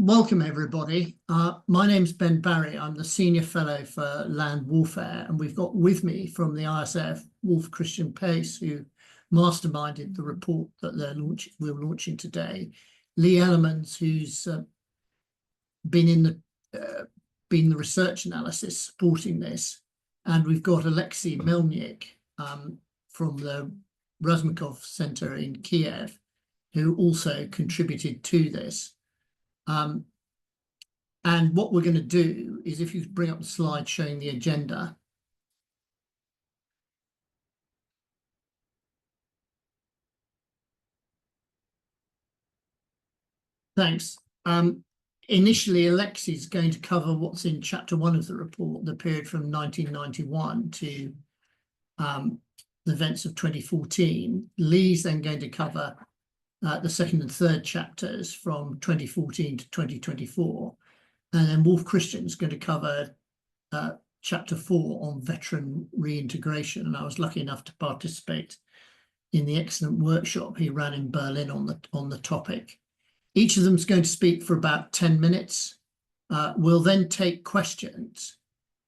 Welcome everybody. My name's Ben Barry. I'm the Senior Fellow for Land Warfare, and we've got with me from the ISF Wolf Christian Pace, who masterminded the report that we're launching today, Lee Elemans, who's been the research analysis supporting this, and we've got Alexei Melnyk from the Razumkov Center in Kiev, who also contributed to this. And what we're going to do is, if you bring up the slide showing the agenda. Thanks. Initially, Alexei is going to cover what's in Chapter 1 of the report, the period from 1991 to the events of 2014. Lee's then going to cover the second and third chapters from 2014 to 2024. And then Wolf Christian's going to cover Chapter 4 on veteran reintegration. And I was lucky enough to participate in the excellent workshop he ran in Berlin on the topic. Each of them is going to speak for about 10 minutes. We'll then take questions.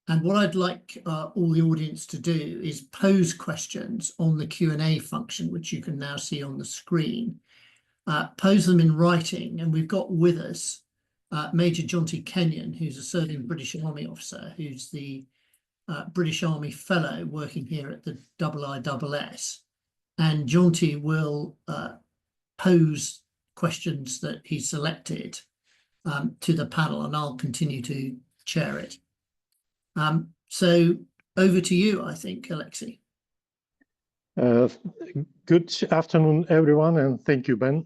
And what I'd like all the audience to do is pose questions on the Q&A function, which you can now see on the screen. Pose them in writing, and we've got with us Major Jonty Kenyon, who's a serving British Army officer, who's the British Army Fellow working here at the IISS. And Jonty will pose questions that he selected to the panel, and I'll continue to chair it. So over to you, I think, Alexei. Good afternoon, everyone, and thank you, Ben.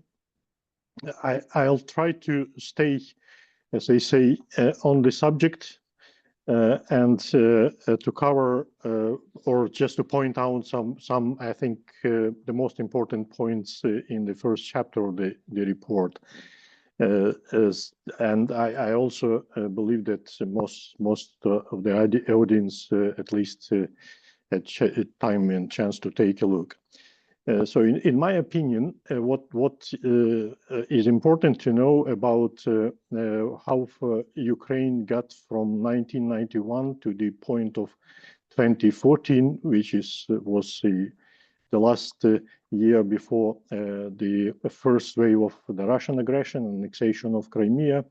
I'll try to stay, as they say, on the subject and to cover or just to point out some I think, the most important points in the first chapter of the report. And I also believe that most of the audience at least had time and chance to take a look. So in my opinion, what is important to know about how Ukraine got from 1991 to the point of 2014, which was the last year before the first wave of the Russian aggression and annexation of Crimea,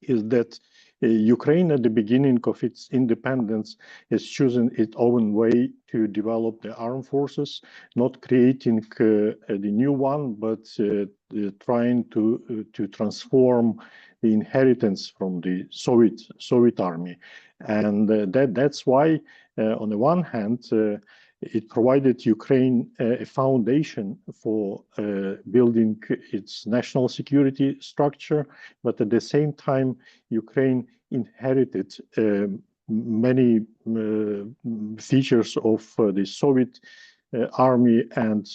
is that Ukraine at the beginning of its independence has chosen its own way to develop the armed forces, not creating the new one, but trying to transform the inheritance from the Soviet army. And that's why, on the one hand, it provided Ukraine a foundation for building its national security structure, but at the same time, Ukraine inherited many features of the Soviet army, and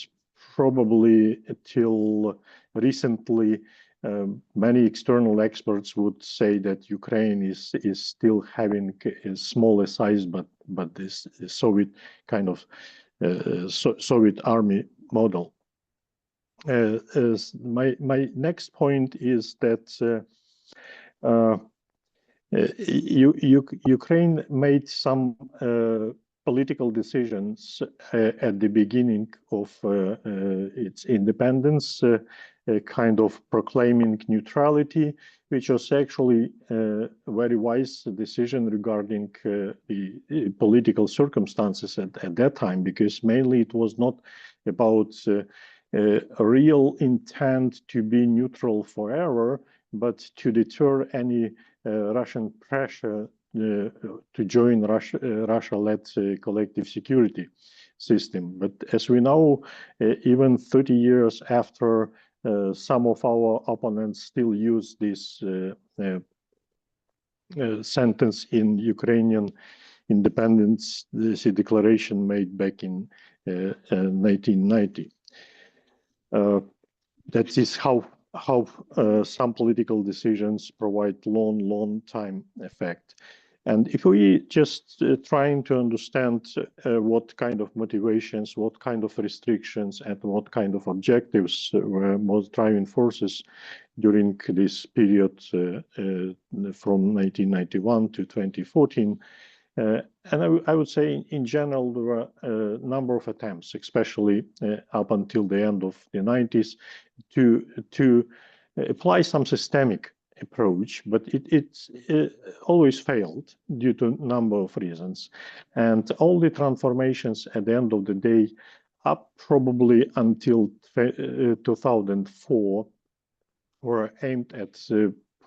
probably till recently, many external experts would say that Ukraine is still having a smaller size, but this Soviet kind of Soviet army model. My next point is that Ukraine made some political decisions at the beginning of its independence, kind of proclaiming neutrality, which was actually a very wise decision regarding the political circumstances at that time, because mainly it was not about a real intent to be neutral forever, but to deter any Russian pressure to join Russia-led collective security system. But as we know, even 30 years after, some of our opponents still use this sentence in Ukrainian independence declaration made back in 1990. That is how some political decisions provide long time effect. And if we just trying to understand what kind of motivations, what kind of restrictions, and what kind of objectives were most driving forces during this period from 1991 to 2014, and I would say in general there were a number of attempts, especially up until the end of the 90s, to apply some systemic approach, but it always failed due to a number of reasons. And all the transformations at the end of the day, up probably until 2004, were aimed at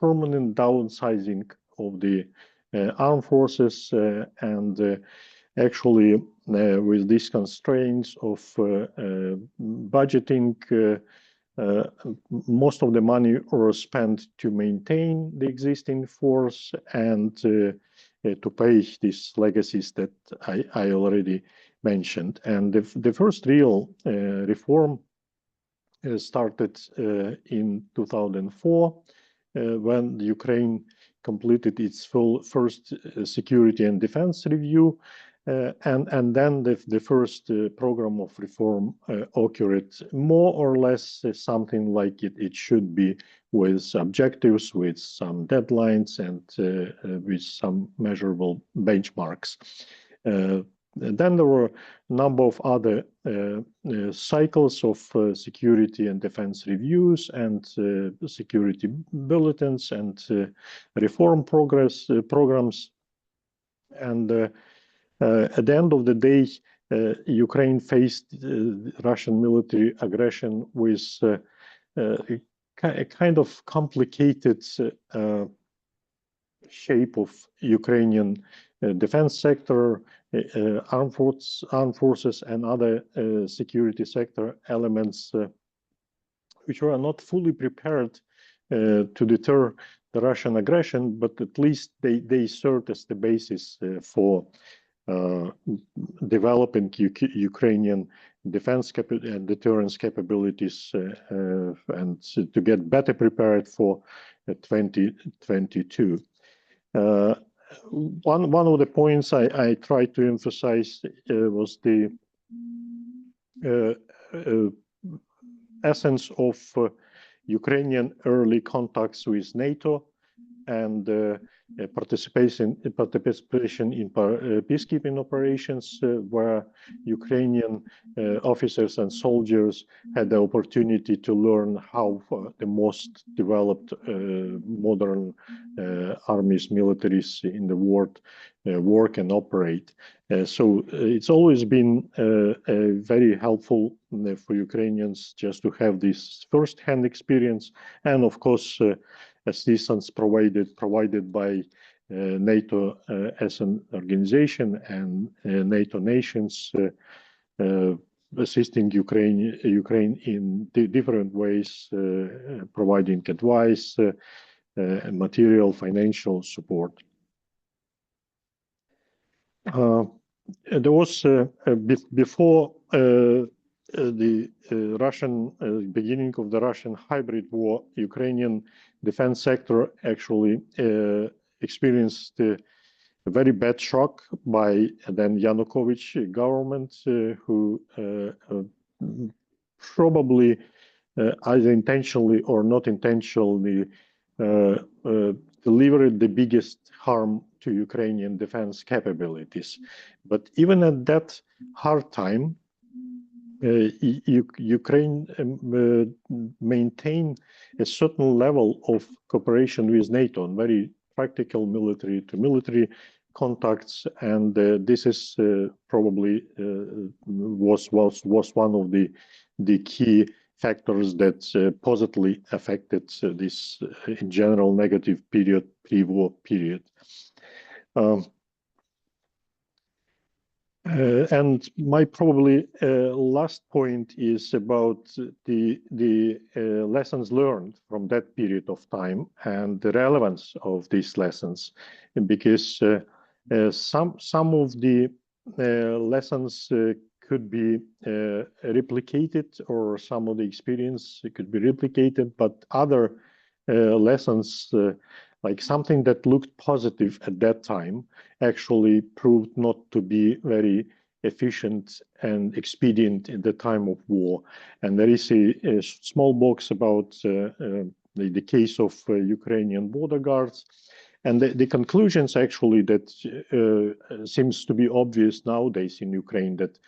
permanent downsizing of the armed forces and actually with these constraints of budgeting, most of the money was spent to maintain the existing force and to pay these legacies that I already mentioned. And the first real reform started in 2004 when Ukraine completed its first security and defense review. And then the first program of reform occurred more or less something like it should be, with objectives, with some deadlines, and with some measurable benchmarks. And then there were a number of other cycles of security and defense reviews and security bulletins and reform programs. And at the end of the day, Ukraine faced Russian military aggression with a kind of complicated shape of Ukrainian defense sector, armed forces, and other security sector elements, which were not fully prepared to deter the Russian aggression, but at least they served as the basis for developing Ukrainian defense and deterrence capabilities and to get better prepared for 2022. One of the points I tried to emphasize was the essence of Ukrainian early contacts with NATO and participation in peacekeeping operations, where Ukrainian officers and soldiers had the opportunity to learn how the most developed modern armies, militaries in the world work and operate. So it's always been very helpful for Ukrainians just to have this first-hand experience, and of course assistance provided by NATO as an organization and NATO nations assisting Ukraine in different ways, providing advice and material, financial support. There was before the Russian beginning of the Russian hybrid war, Ukrainian defense sector actually experienced a very bad shock by then Yanukovych government, who probably either intentionally or not intentionally delivered the biggest harm to Ukrainian defense capabilities. But even at that hard time, Ukraine maintained a certain level of cooperation with NATO on very practical military-to-military contacts, and this is probably was one of the key factors that positively affected this in general negative period, pre-war period. And my probably last point is about the lessons learned from that period of time and the relevance of these lessons, because some of the lessons could be replicated, or some of the experience could be replicated, but other lessons like something that looked positive at that time actually proved not to be very efficient and expedient in the time of war. And there is a small box about the case of Ukrainian border guards. And the conclusions actually that seems to be obvious nowadays in Ukraine, that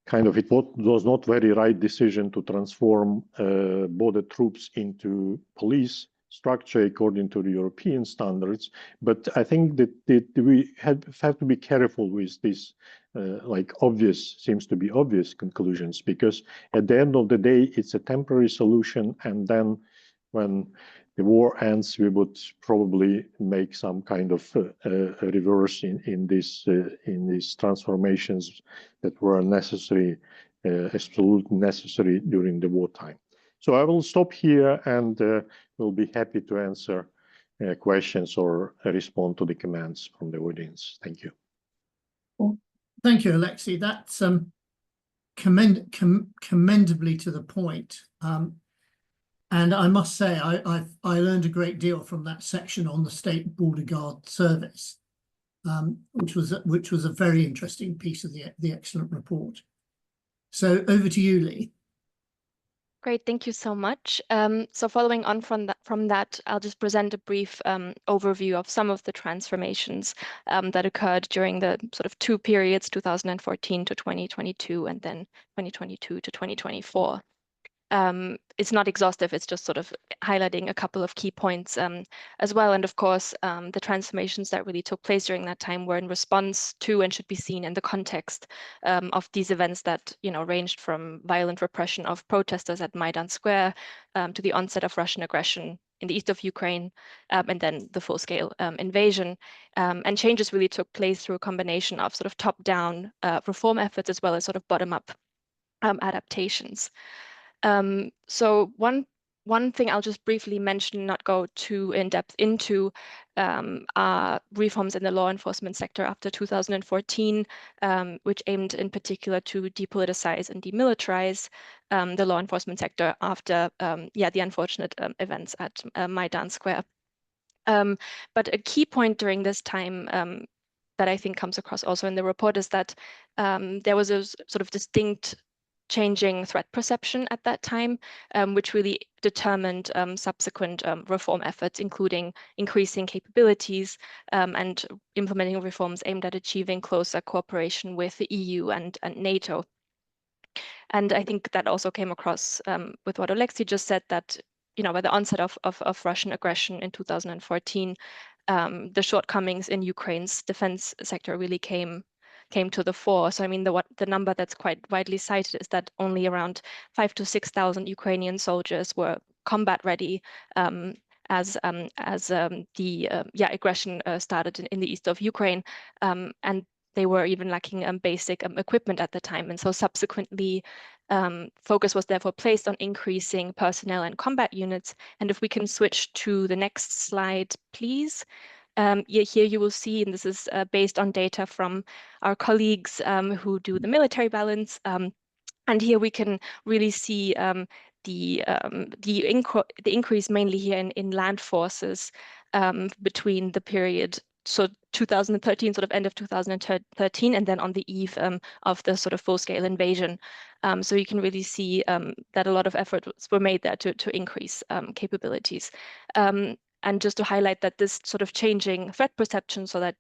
kind of it was not very right decision to transform border troops into police structure according to the European standards. But I think that we have to be careful with this like seems to be obvious conclusions, because at the end of the day, it's a temporary solution. And then when the war ends, we would probably make some kind of a reverse in these transformations that were necessary, absolutely necessary during the wartime. So I will stop here, and we'll be happy to answer questions or respond to the comments from the audience. Thank you. Well, thank you, Alexei. That's commendably to the point. And I must say, I learned a great deal from that section on the State Border Guard Service, which was a very interesting piece of the excellent report. So over to you, Lee. Great, thank you so much. So following on from that, I'll just present a brief overview of some of the transformations that occurred during the sort of two periods, 2014 to 2022, and then 2022 to 2024. It's not exhaustive, it's just sort of highlighting a couple of key points as well. And of course, the transformations that really took place during that time were in response to and should be seen in the context of these events that, ranged from violent repression of protesters at Maidan Square to the onset of Russian aggression in the east of Ukraine, and then the full-scale invasion. And changes really took place through a combination of sort of top-down reform efforts as well as sort of bottom-up adaptations. So one thing I'll just briefly mention, not go too in depth into, are reforms in the law enforcement sector after 2014, which aimed in particular to depoliticize and demilitarize the law enforcement sector after the unfortunate events at Maidan Square. But a key point during this time that I think comes across also in the report is that there was a sort of distinct changing threat perception at that time, which really determined subsequent reform efforts, including increasing capabilities and implementing reforms aimed at achieving closer cooperation with the EU and NATO. And I think that also came across with what Alexei just said, that by the onset of Russian aggression in 2014, the shortcomings in Ukraine's defense sector really came to the fore. So I mean, the number that's quite widely cited is that only around 5,000 to 6,000 Ukrainian soldiers were combat ready as the aggression started in the east of Ukraine, and they were even lacking basic equipment at the time. And so subsequently, focus was therefore placed on increasing personnel and combat units. And if we can switch to the next slide, please. Here you will see, and this is based on data from our colleagues who do the military balance. And here we can really see the increase mainly here in land forces between the period, so 2013, sort of end of 2013, and then on the eve of the sort of full-scale invasion. So you can really see that a lot of efforts were made there to increase capabilities. And just to highlight that this sort of changing threat perception, so that,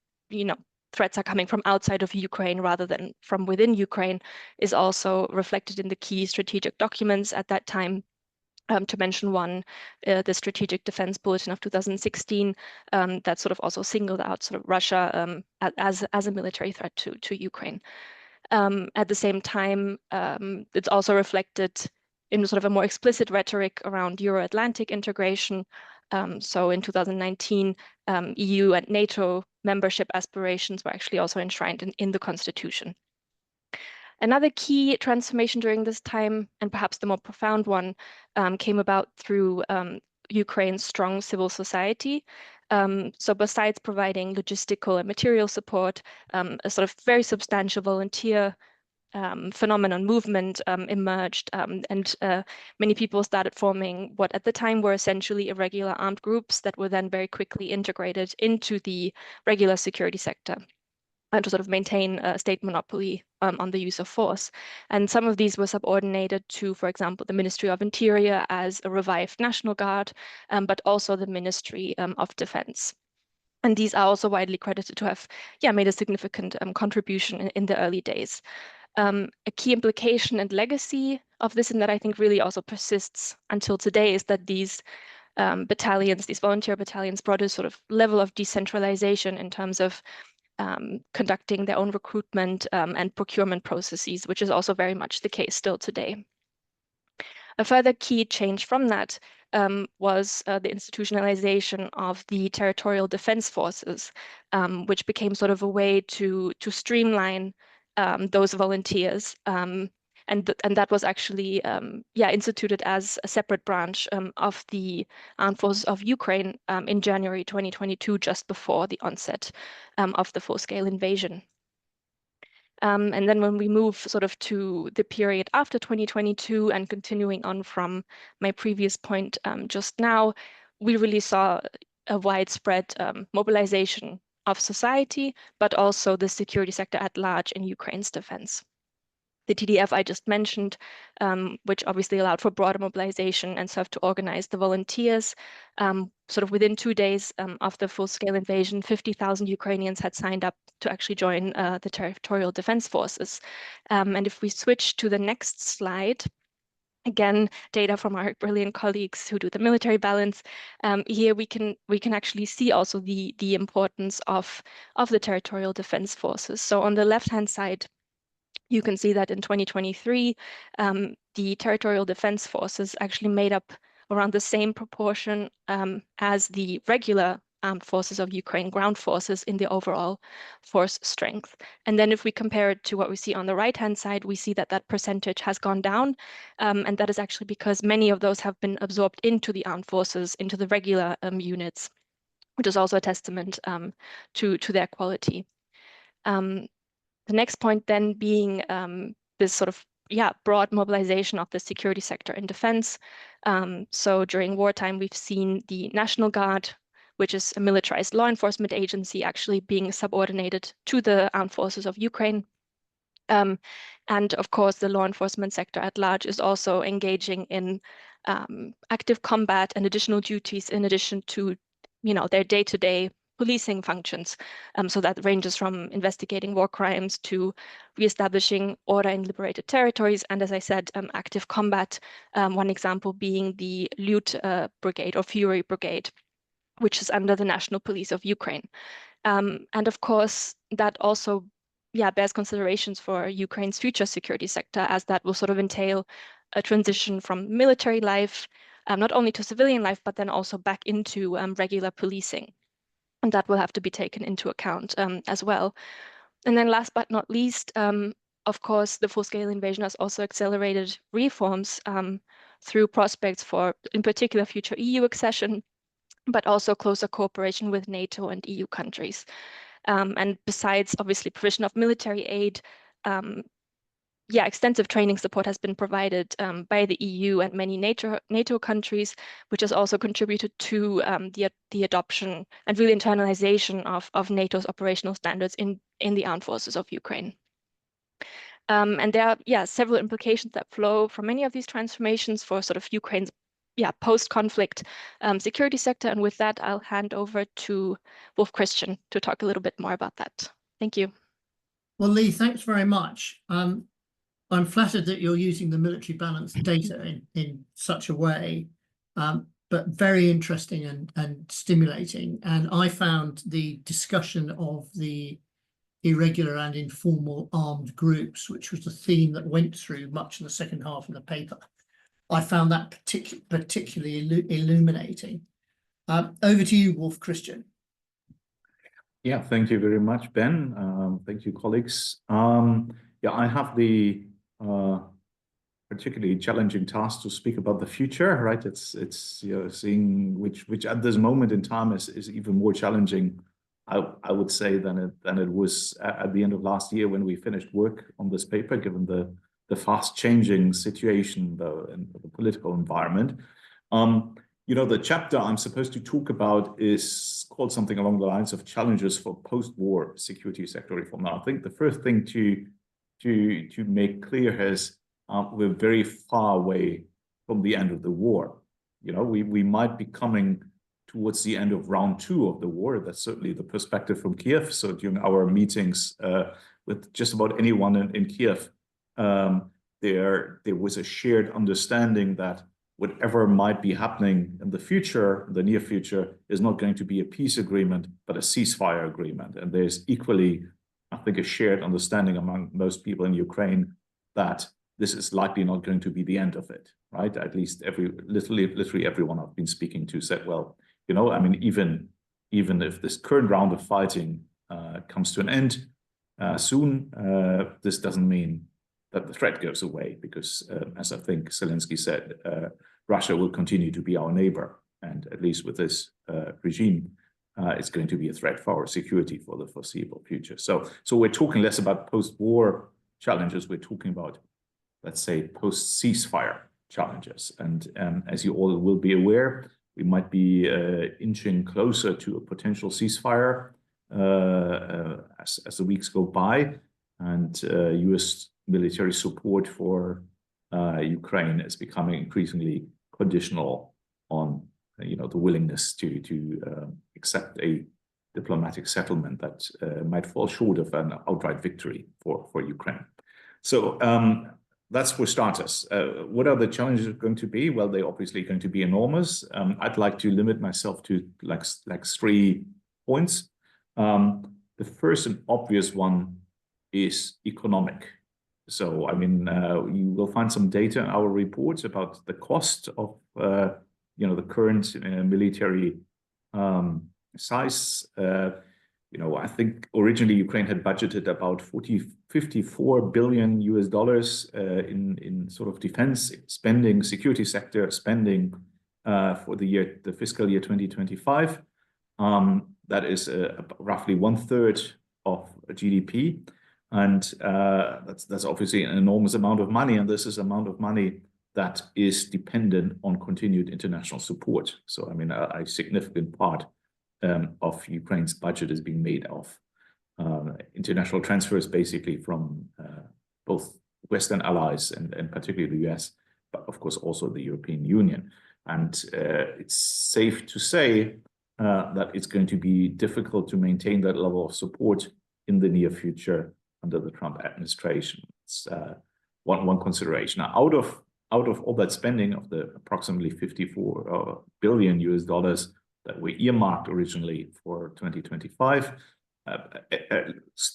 threats are coming from outside of Ukraine rather than from within Ukraine, is also reflected in the key strategic documents at that time. To mention one, the Strategic Defense Bulletin of 2016, that sort of also singled out sort of Russia as a military threat to Ukraine. At the same time, it's also reflected in sort of a more explicit rhetoric around Euro-Atlantic integration. So in 2019, EU and NATO membership aspirations were actually also enshrined in the Constitution. Another key transformation during this time, and perhaps the more profound one, came about through Ukraine's strong civil society. So besides providing logistical and material support, a sort of very substantial volunteer phenomenon movement emerged, and many people started forming what at the time were essentially irregular armed groups that were then very quickly integrated into the regular security sector and to sort of maintain a state monopoly on the use of force. And some of these were subordinated to, for example, the Ministry of Interior as a revived National Guard, but also the Ministry of Defense. And these are also widely credited to have, made a significant contribution in the early days. A key implication and legacy of this, and that I think really also persists until today, is that these battalions, these volunteer battalions, brought a sort of level of decentralization in terms of conducting their own recruitment and procurement processes, which is also very much the case still today. A further key change from that was the institutionalization of the territorial defense forces, which became sort of a way to streamline those volunteers. And that was actually instituted as a separate branch of the Armed Forces of Ukraine in January 2022, just before the onset of the full-scale invasion. And then when we move sort of to the period after 2022 and continuing on from my previous point just now, we really saw a widespread mobilization of society, but also the security sector at large in Ukraine's defense. The TDF I just mentioned, which obviously allowed for broader mobilization and served to organize the volunteers. Sort of within 2 days of the full-scale invasion, 50,000 Ukrainians had signed up to actually join the territorial defense forces. And if we switch to the next slide, again, data from our brilliant colleagues who do the military balance. Here we can actually see also the importance of the territorial defense forces. So on the left-hand side, you can see that in 2023, the territorial defense forces actually made up around the same proportion as the regular armed forces of Ukraine ground forces in the overall force strength. And then if we compare it to what we see on the right-hand side, we see that that percentage has gone down. And that is actually because many of those have been absorbed into the armed forces, into the regular units, which is also a testament to their quality. The next point then being this sort of broad mobilization of the security sector in defense. So during wartime, we've seen the National Guard, which is a militarized law enforcement agency, actually being subordinated to the armed forces of Ukraine. And of course, the law enforcement sector at large is also engaging in active combat and additional duties in addition to, their day-to-day policing functions. So that ranges from investigating war crimes to reestablishing order in liberated territories. And as I said, active combat, one example being the Lyud Brigade or Fury Brigade, which is under the National Police of Ukraine. And of course, that also bears considerations for Ukraine's future security sector, as that will sort of entail a transition from military life, not only to civilian life, but then also back into regular policing. And that will have to be taken into account as well. And then last but not least, of course, the full-scale invasion has also accelerated reforms through prospects for, in particular, future EU accession, but also closer cooperation with NATO and EU countries. And besides, obviously, provision of military aid, extensive training support has been provided by the EU and many NATO countries, which has also contributed to the adoption and really internalization of NATO's operational standards in the armed forces of Ukraine. And there are several implications that flow from many of these transformations for sort of Ukraine's post-conflict security sector. And with that, I'll hand over to Wolf Christian to talk a little bit more about that. Thank you. Well, Lee, thanks very much. I'm flattered that you're using the military balance data in such a way, but very interesting and stimulating. And I found the discussion of the irregular and informal armed groups, which was a theme that went through much of the second half of the paper, I found that particularly illuminating. Over to you, Wolf Christian. Yeah, thank you very much, Ben. Thank you, colleagues. I have the particularly challenging task to speak about the future, right? It's seeing which at this moment in time is even more challenging I would say than it was at the end of last year when we finished work on this paper, given the fast changing situation in the political environment. The chapter I'm supposed to talk about is called something along the lines of challenges for post-war security sector reform. Now, I think the first thing to make clear is we're very far away from the end of the war. We might be coming towards the end of round 2 of the war. That's certainly the perspective from Kiev. So during our meetings with just about anyone in Kiev, there was a shared understanding that whatever might be happening in the future, the near future, is not going to be a peace agreement, but a ceasefire agreement. And there's equally, I think, a shared understanding among most people in Ukraine that this is likely not going to be the end of it, right? At least literally everyone I've been speaking to said, well, I mean, even if this current round of fighting comes to an end soon, this doesn't mean that the threat goes away, because as I think Zelensky said, Russia will continue to be our neighbor. And at least with this regime, it's going to be a threat for our security for the foreseeable future. So we're talking less about post-war challenges. We're talking about, let's say, post-ceasefire challenges. And as you all will be aware, we might be inching closer to a potential ceasefire as the weeks go by. And US military support for Ukraine is becoming increasingly conditional on the willingness to accept a diplomatic settlement that might fall short of an outright victory for Ukraine. So that's for starters. What are the challenges going to be? Well, they're obviously going to be enormous. I'd like to limit myself to like 3 points. The first and obvious one is economic. So, I mean, you will find some data in our reports about the cost of, the current military size. I think originally Ukraine had budgeted about 54 billion US dollars in sort of defense spending, security sector spending for the fiscal year 2025. That is roughly 1/3 of GDP. And that's obviously an enormous amount of money. And this is an amount of money that is dependent on continued international support. So, I mean, a significant part of Ukraine's budget is being made of international transfers, basically from both Western allies and particularly the US, but of course also the European Union. And it's safe to say that it's going to be difficult to maintain that level of support in the near future under the Trump administration. It's one consideration. Now, out of all that spending of the approximately 54 billion US dollars that were earmarked originally for 2025,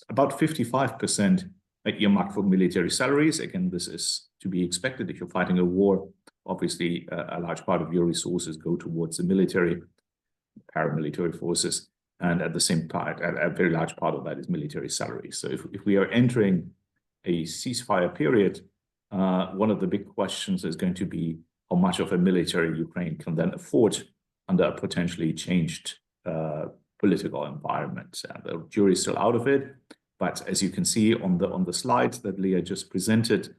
about 55% are earmarked for military salaries. Again, this is to be expected. If you're fighting a war, obviously a large part of your resources go towards the military, paramilitary forces, and at the same time, a very large part of that is military salaries. So if we are entering a ceasefire period, one of the big questions is going to be how much of a military Ukraine can then afford under a potentially changed political environment. The jury's still out of it, but as you can see on the slides that Leah just presented,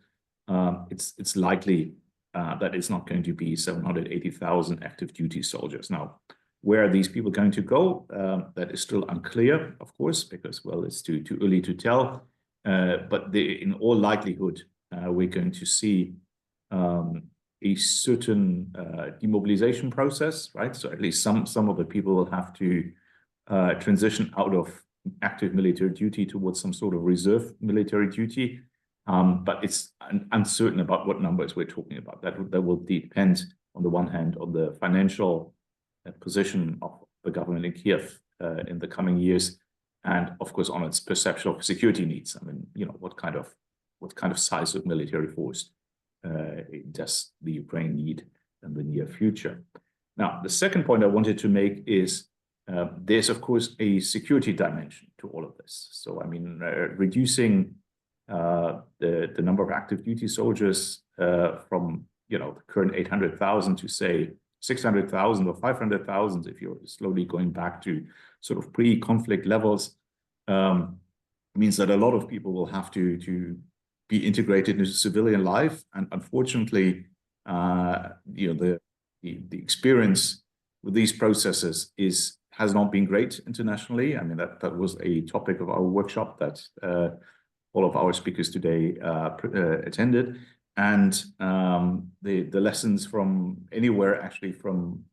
it's likely that it's not going to be 780,000 active duty soldiers. Now, where are these people going to go? That is still unclear, of course, because, well, it's too early to tell. But in all likelihood, we're going to see a certain demobilization process, right? So at least some of the people will have to transition out of active military duty towards some sort of reserve military duty. But it's uncertain about what numbers we're talking about. That will depend, on the one hand, on the financial position of the government in Kiev in the coming years, and of course on its perception of security needs. I mean, what kind of size of military force does the Ukraine need in the near future? Now, the second point I wanted to make is there's of course a security dimension to all of this. So, I mean, reducing the number of active duty soldiers from the current 800,000 to say 600,000 or 500,000, if you're slowly going back to sort of pre-conflict levels, means that a lot of people will have to be integrated into civilian life. And unfortunately, the experience with these processes has not been great internationally. I mean, that was a topic of our workshop that all of our speakers today attended. And the lessons from anywhere, actually from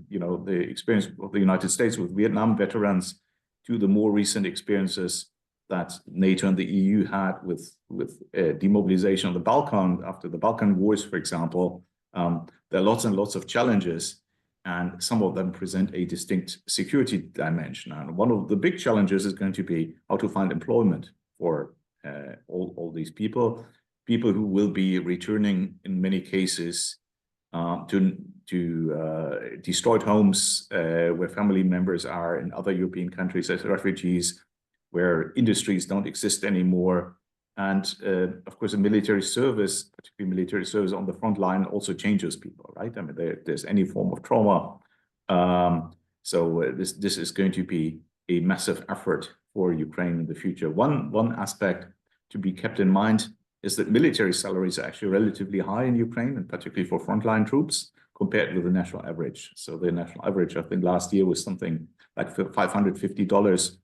the experience of the United States with Vietnam veterans to the more recent experiences that NATO and the EU had with demobilization of the Balkan after the Balkan Wars, for example. There are lots and lots of challenges, and some of them present a distinct security dimension. And one of the big challenges is going to be how to find employment for all these people who will be returning in many cases to destroyed homes where family members are in other European countries as refugees, where industries don't exist anymore. And of course, a military service, particularly military service on the front line, also changes people, right? I mean, there's any form of trauma. So this is going to be a massive effort for Ukraine in the future. One aspect to be kept in mind is that military salaries are actually relatively high in Ukraine, and particularly for frontline troops, compared with the national average. So the national average, I think last year was something like $550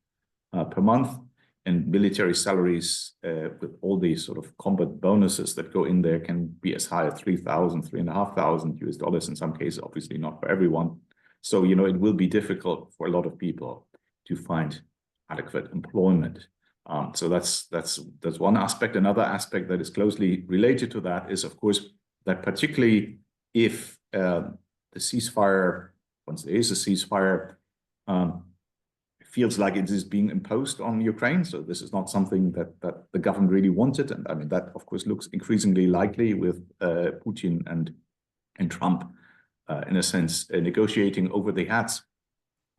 per month, and military salaries with all these sort of combat bonuses that go in there can be as high as $3,000, $3,500 in some cases, obviously not for everyone. So, it will be difficult for a lot of people to find adequate employment. So that's one aspect. Another aspect that is closely related to that is, of course, that particularly if the ceasefire, once there is a ceasefire, feels like it is being imposed on Ukraine. So this is not something that the government really wanted. And I mean, that, of course, looks increasingly likely with Putin and Trump, in a sense, negotiating over the heads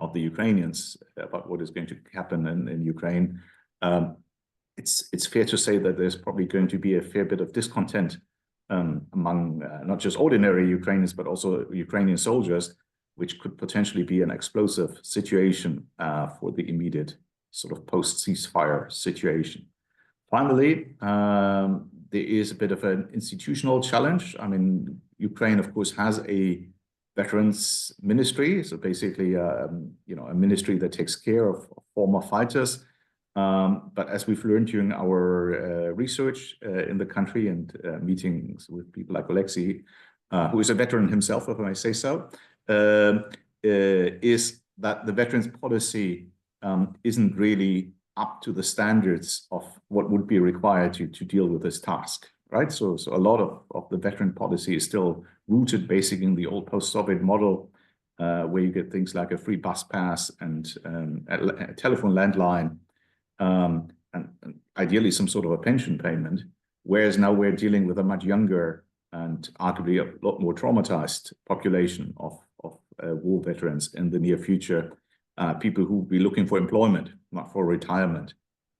of the Ukrainians about what is going to happen in Ukraine. It's fair to say that there's probably going to be a fair bit of discontent among not just ordinary Ukrainians, but also Ukrainian soldiers, which could potentially be an explosive situation for the immediate sort of post-ceasefire situation. Finally, there is a bit of an institutional challenge. I mean, Ukraine, of course, has a veterans ministry, so basically, a ministry that takes care of former fighters. But as we've learned during our research in the country and meetings with people like Alexei, who is a veteran himself, if I may say so, is that the veterans policy isn't really up to the standards of what would be required to deal with this task, right? So a lot of the veteran policy is still rooted basically in the old post-Soviet model, where you get things like a free bus pass and a telephone landline, and ideally some sort of a pension payment, whereas now we're dealing with a much younger and arguably a lot more traumatized population of war veterans in the near future, people who will be looking for employment, not for retirement.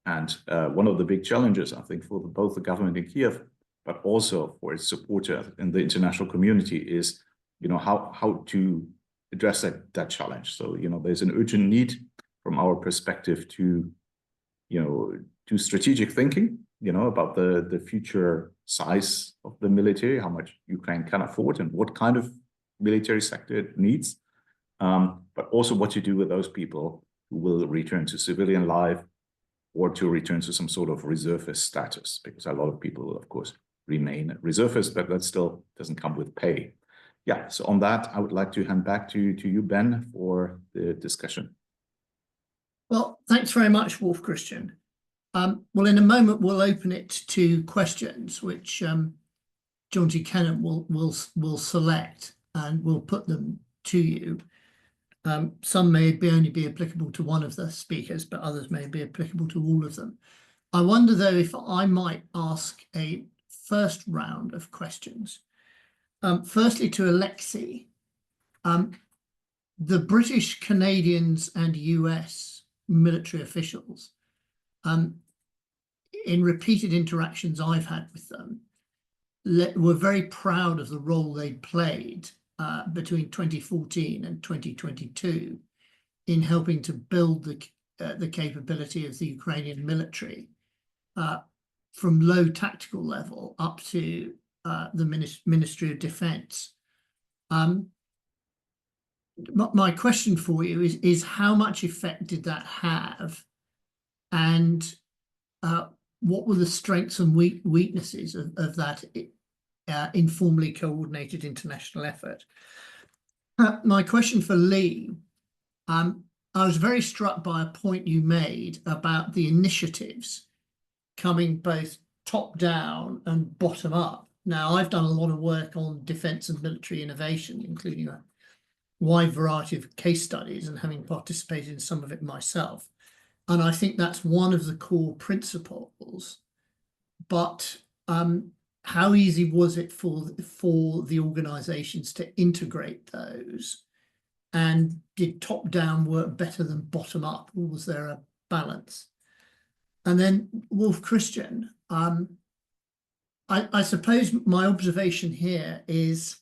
And one of the big challenges, I think, for both the government in Kiev, but also for its supporters in the international community is, how to address that challenge. So, there's an urgent need from our perspective to, do strategic thinking, about the future size of the military, how much Ukraine can afford and what kind of military sector it needs, but also what to do with those people who will return to civilian life or to return to some sort of reservist status, because a lot of people will, of course, remain reservists, but that still doesn't come with pay. Yeah, so on that, I would like to hand back to you, Ben, for the discussion. Well, thanks very much, Wolf Christian. Well, in a moment, we'll open it to questions, which John G. Kennett will select, and we'll put them to you. Some may only be applicable to one of the speakers, but others may be applicable to all of them. I wonder, though, if I might ask a first round of questions. Firstly, to Alexei. The British, Canadians, and US military officials, in repeated interactions I've had with them, were very proud of the role they played between 2014 and 2022 in helping to build the capability of the Ukrainian military from low tactical level up to the Ministry of Defense. My question for you is how much effect did that have, and what were the strengths and weaknesses of that informally coordinated international effort? My question for Lee, I was very struck by a point you made about the initiatives coming both top down and bottom up. Now, I've done a lot of work on defence and military innovation, including a wide variety of case studies and having participated in some of it myself. And I think that's one of the core principles. But how easy was it for the organisations to integrate those? And did top down work better than bottom up, or was there a balance? And then Wolf Christian, I suppose my observation here is,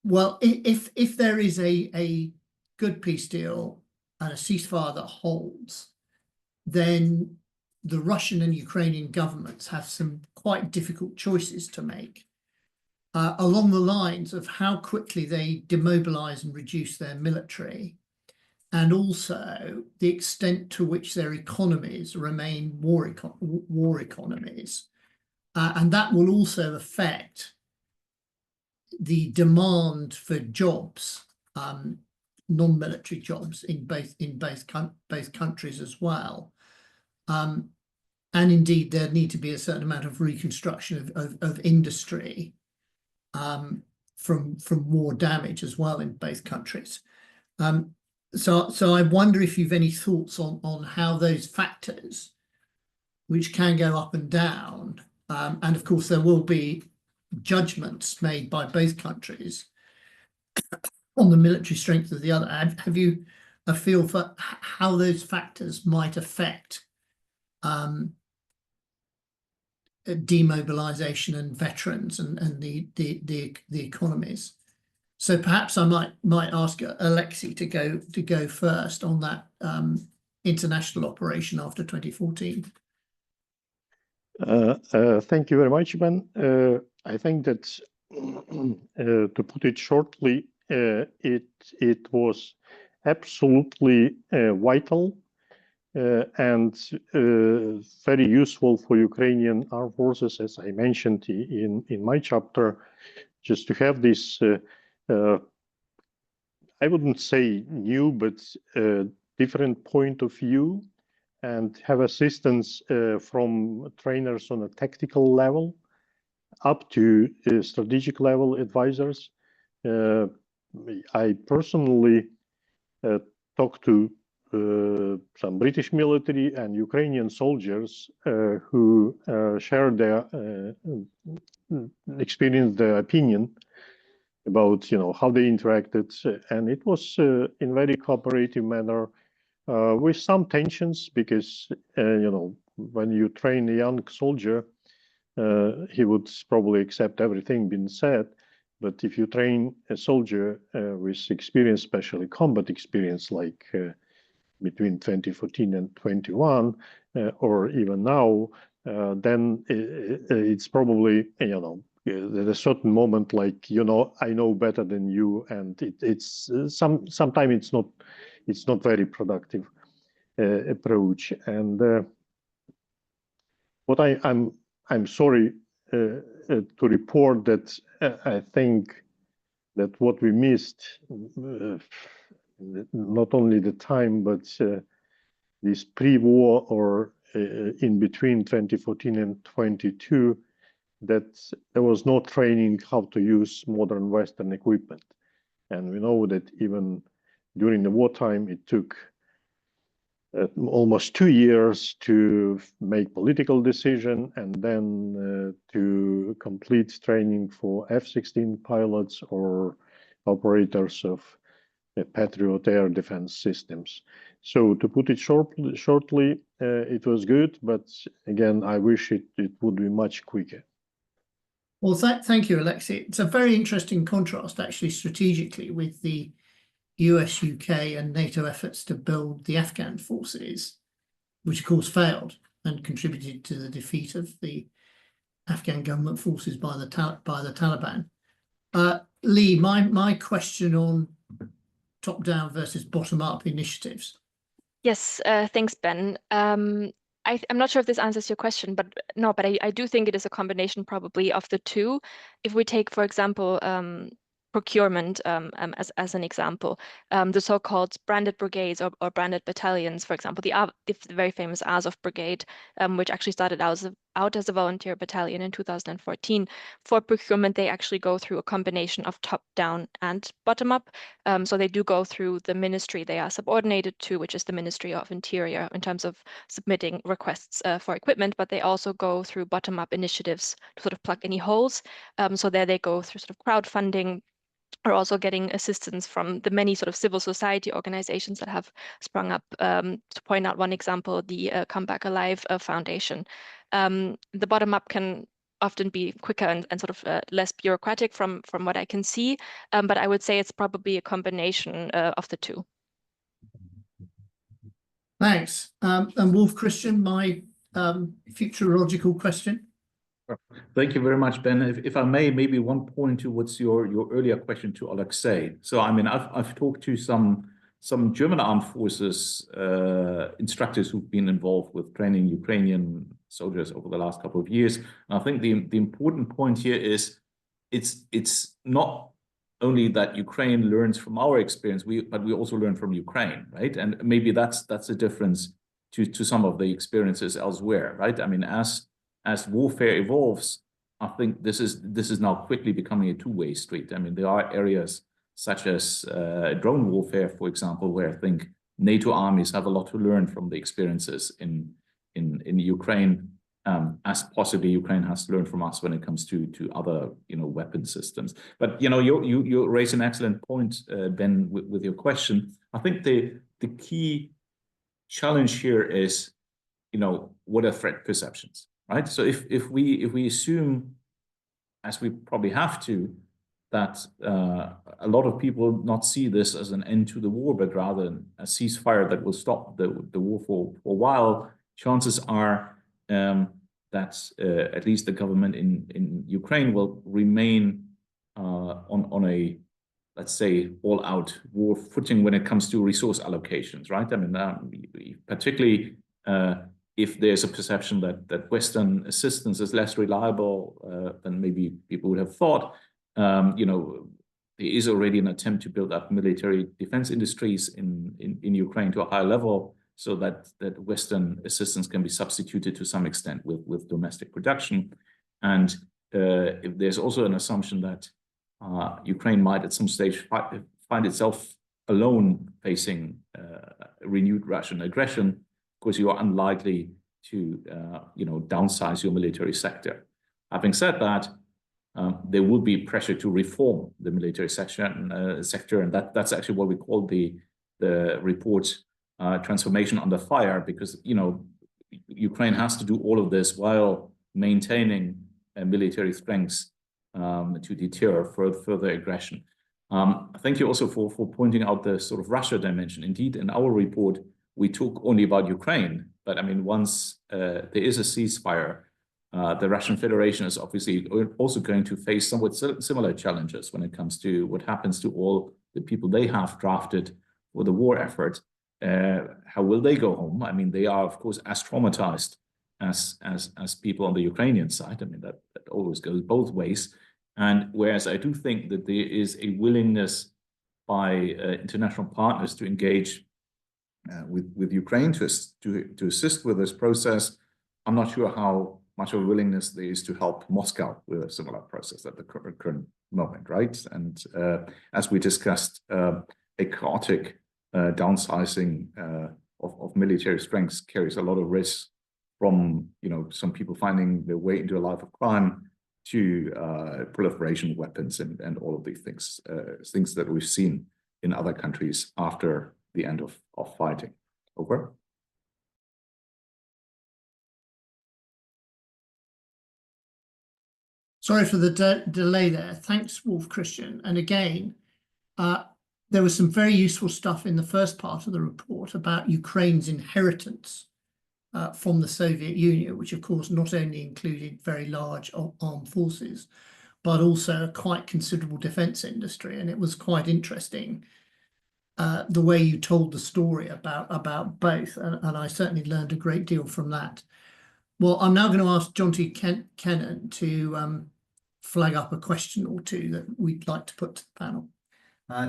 well, if there is a good peace deal and a ceasefire that holds, then the Russian and Ukrainian governments have some quite difficult choices to make along the lines of how quickly they demobilize and reduce their military, and also the extent to which their economies remain war economies. And that will also affect the demand for jobs, non-military jobs in both countries as well. And indeed, there need to be a certain amount of reconstruction of industry from war damage as well in both countries. So I wonder if you've any thoughts on how those factors, which can go up and down, and of course there will be judgments made by both countries on the military strength of the other. Have you a feel for how those factors might affect demobilization and veterans and the economies? So perhaps I might ask Alexei to go first on that international operation after 2014. Thank you very much, Ben. I think that to put it shortly, it was absolutely vital and very useful for Ukrainian armed forces, as I mentioned in my chapter, just to have this, I wouldn't say new, but different point of view, and have assistance from trainers on a tactical level up to strategic level advisors. I personally talked to some British military and Ukrainian soldiers who shared their experience, their opinion about how they interacted, and it was in very cooperative manner with some tensions, because when you train a young soldier, he would probably accept everything being said. But if you train a soldier with experience, especially combat experience, like between 2014 and 21, or even now, then it's probably, at a certain moment, like, I know better than you, and it's sometimes it's not very productive approach. And what I'm sorry to report that I think that what we missed, not only the time, but this pre-war or in between 2014 and 22, that there was no training how to use modern Western equipment. And we know that even during the wartime, it took almost 2 years to make political decision, and then to complete training for F-16 pilots or operators of Patriot air defense systems. So to put it shortly, it was good, but again, I wish it would be much quicker. Well, thank you, Alexei. It's a very interesting contrast, actually, strategically, with the US, UK, and NATO efforts to build the Afghan forces, which of course failed and contributed to the defeat of the Afghan government forces by the Taliban. Lee, my question on top-down versus bottom-up initiatives. Yes, thanks, Ben. I'm not sure if this answers your question, but no, but I do think it is a combination probably of the two. If we take, for example, procurement as an example, the so-called branded brigades or branded battalions, for example, the very famous Azov Brigade, which actually started out as a volunteer battalion in 2014. For procurement, they actually go through a combination of top-down and bottom-up. So they do go through the ministry they are subordinated to, which is the Ministry of Interior, in terms of submitting requests for equipment, but they also go through bottom-up initiatives to sort of plug any holes. So there they go through sort of crowdfunding, or also getting assistance from the many sort of civil society organizations that have sprung up. To point out one example, the Come Back Alive Foundation. The bottom-up can often be quicker and sort of less bureaucratic from what I can see, but I would say it's probably a combination of the two. Thanks. And Wolf Christian, my futurological question. Thank you very much, Ben. If I may, maybe one point towards your earlier question to Alexei. So, I mean, I've talked to some German armed forces instructors who've been involved with training Ukrainian soldiers over the last couple of years. And I think the important point here is it's not only that Ukraine learns from our experience, but we also learn from Ukraine, right? And maybe that's a difference to some of the experiences elsewhere, right? I mean, as warfare evolves, I think this is now quickly becoming a two-way street. I mean, there are areas such as drone warfare, for example, where I think NATO armies have a lot to learn from the experiences in Ukraine, as possibly Ukraine has learned from us when it comes to other weapon systems. But you raise an excellent point, Ben, with your question. I think the key challenge here is what are threat perceptions, right? So if we assume, as we probably have to, that a lot of people not see this as an end to the war, but rather a ceasefire that will stop the war for a while, chances are that at least the government in Ukraine will remain on a, let's say, all-out war footing when it comes to resource allocations, right? I mean, particularly if there's a perception that Western assistance is less reliable than maybe people would have thought, there is already an attempt to build up military defense industries in Ukraine to a high level, so that Western assistance can be substituted to some extent with domestic production. And if there's also an assumption that Ukraine might at some stage find itself alone facing renewed Russian aggression, of course, you are unlikely to downsize your military sector. Having said that, there will be pressure to reform the military sector, and that's actually what we call the report transformation under fire, because Ukraine has to do all of this while maintaining military strengths to deter further aggression. Thank you also for pointing out the sort of Russia dimension. Indeed, in our report, we talk only about Ukraine, but I mean, once there is a ceasefire, the Russian Federation is obviously also going to face somewhat similar challenges when it comes to what happens to all the people they have drafted for the war effort. How will they go home? I mean, they are, of course, as traumatized as people on the Ukrainian side. I mean, that always goes both ways. And whereas I do think that there is a willingness by international partners to engage with Ukraine to assist with this process, I'm not sure how much of a willingness there is to help Moscow with a similar process at the current moment, right? And as we discussed, a chaotic downsizing of military strengths carries a lot of risk, from some people finding their way into a life of crime to proliferation of weapons and all of these things that we've seen in other countries after the end of fighting. Over. Sorry for the delay there. Thanks, Wolf Christian. And again, there was some very useful stuff in the first part of the report about Ukraine's inheritance from the Soviet Union, which of course not only included very large armed forces, but also a quite considerable defense industry. And it was quite interesting the way you told the story about both. And I certainly learned a great deal from that. Well, I'm now going to ask John T. Kennan to flag up a question or two that we'd like to put to the panel.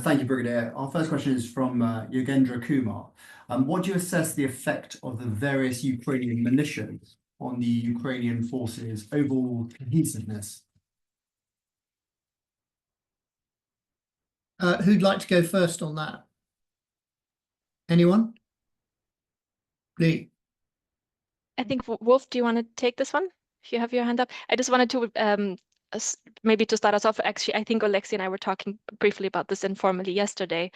Thank you, Brigadier. Our first question is from Yogendra Kumar. What do you assess the effect of the various Ukrainian militias on the Ukrainian forces' overall cohesiveness? Who'd like to go first on that? Anyone? Lee. I think, Wolf, do you want to take this one? If you have your hand up. I just wanted to maybe to start us off, actually, I think Oleksiy and I were talking briefly about this informally yesterday,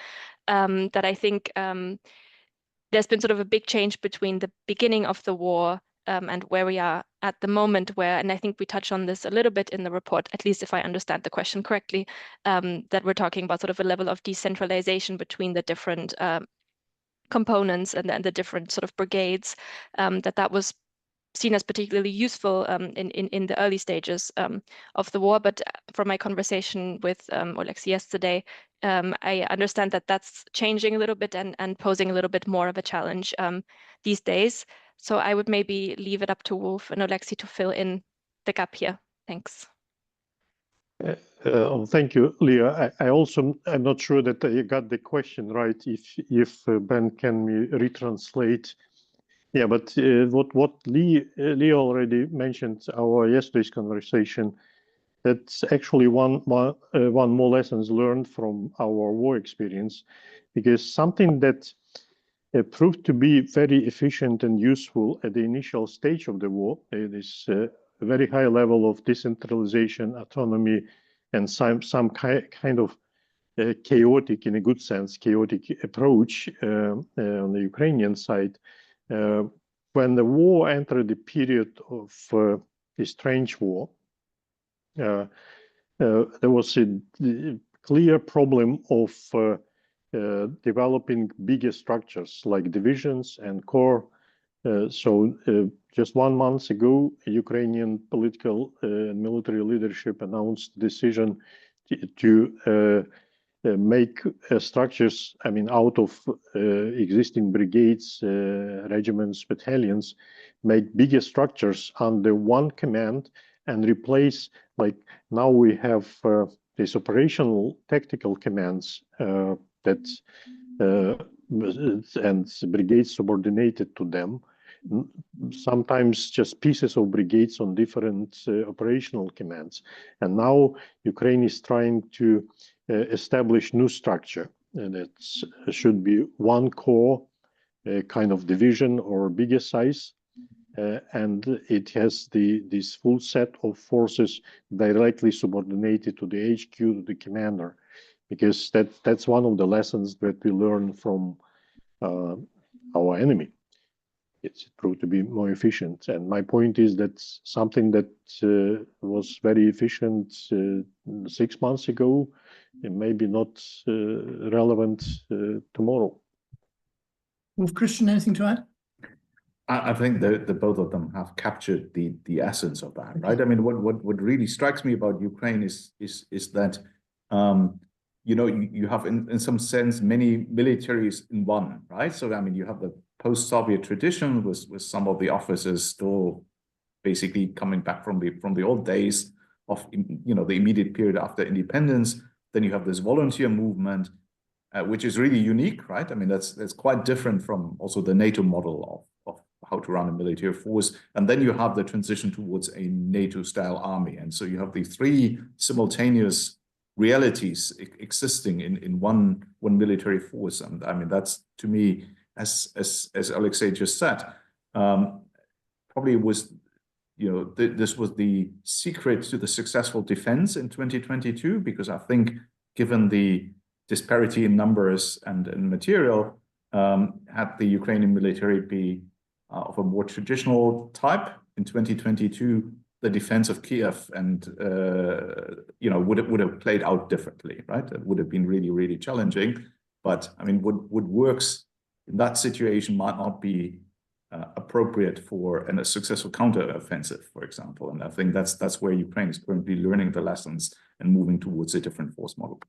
that I think there's been sort of a big change between the beginning of the war and where we are at the moment, and I think we touch on this a little bit in the report, at least if I understand the question correctly, that we're talking about sort of a level of decentralization between the different components and the different sort of brigades, that was seen as particularly useful in the early stages of the war. But from my conversation with Oleksiy yesterday, I understand that that's changing a little bit and posing a little bit more of a challenge these days. So I would maybe leave it up to Wolf and Oleksiy to fill in the gap here. Thanks. Thank you, Leah. I'm not sure that I got the question right. If Ben can retranslate. Yeah, but what Leah already mentioned our yesterday's conversation, that's actually one more lessons learned from our war experience, because something that proved to be very efficient and useful at the initial stage of the war, this very high level of decentralization, autonomy, and some kind of chaotic, in a good sense, chaotic approach on the Ukrainian side. When the war entered the period of a strange war, there was a clear problem of developing bigger structures like divisions and corps. So just 1 month ago, Ukrainian political and military leadership announced decision to make structures, I mean, out of existing brigades, regiments, battalions, make bigger structures under one command and replace, like now we have these operational tactical commands that and brigades subordinated to them, sometimes just pieces of brigades on different operational commands. And now Ukraine is trying to establish new structure, and it should be one core kind of division or bigger size, and it has this full set of forces directly subordinated to the HQ, to the commander, because that's one of the lessons that we learn from our enemy. It's proved to be more efficient, and my point is that something that was very efficient 6 months ago, it may be not relevant tomorrow. Wolf Christian, anything to add? I think that the both of them have captured the essence of that, right? I mean, what really strikes me about Ukraine is that you know, you have in some sense many militaries in one, right? So I mean, you have the post-Soviet tradition with some of the officers still basically coming back from the old days of, you know, the immediate period after independence. Then you have this volunteer movement, which is really unique, right? I mean, that's quite different from also the NATO model of how to run a military force. And then you have the transition towards a NATO-style army. And so you have the three simultaneous realities existing in one military force. And I mean, that's, to me, as Oleksiy just said, probably was, you know, this was the secret to the successful defense in 2022, because I think given the disparity in numbers and material, had the Ukrainian military be of a more traditional type in 2022, the defense of Kiev and would have played out differently, right? It would have been really, really challenging. But I mean, what works in that situation might not be appropriate for a successful counter-offensive, for example. And I think that's where Ukraine is currently learning the lessons and moving towards a different force model.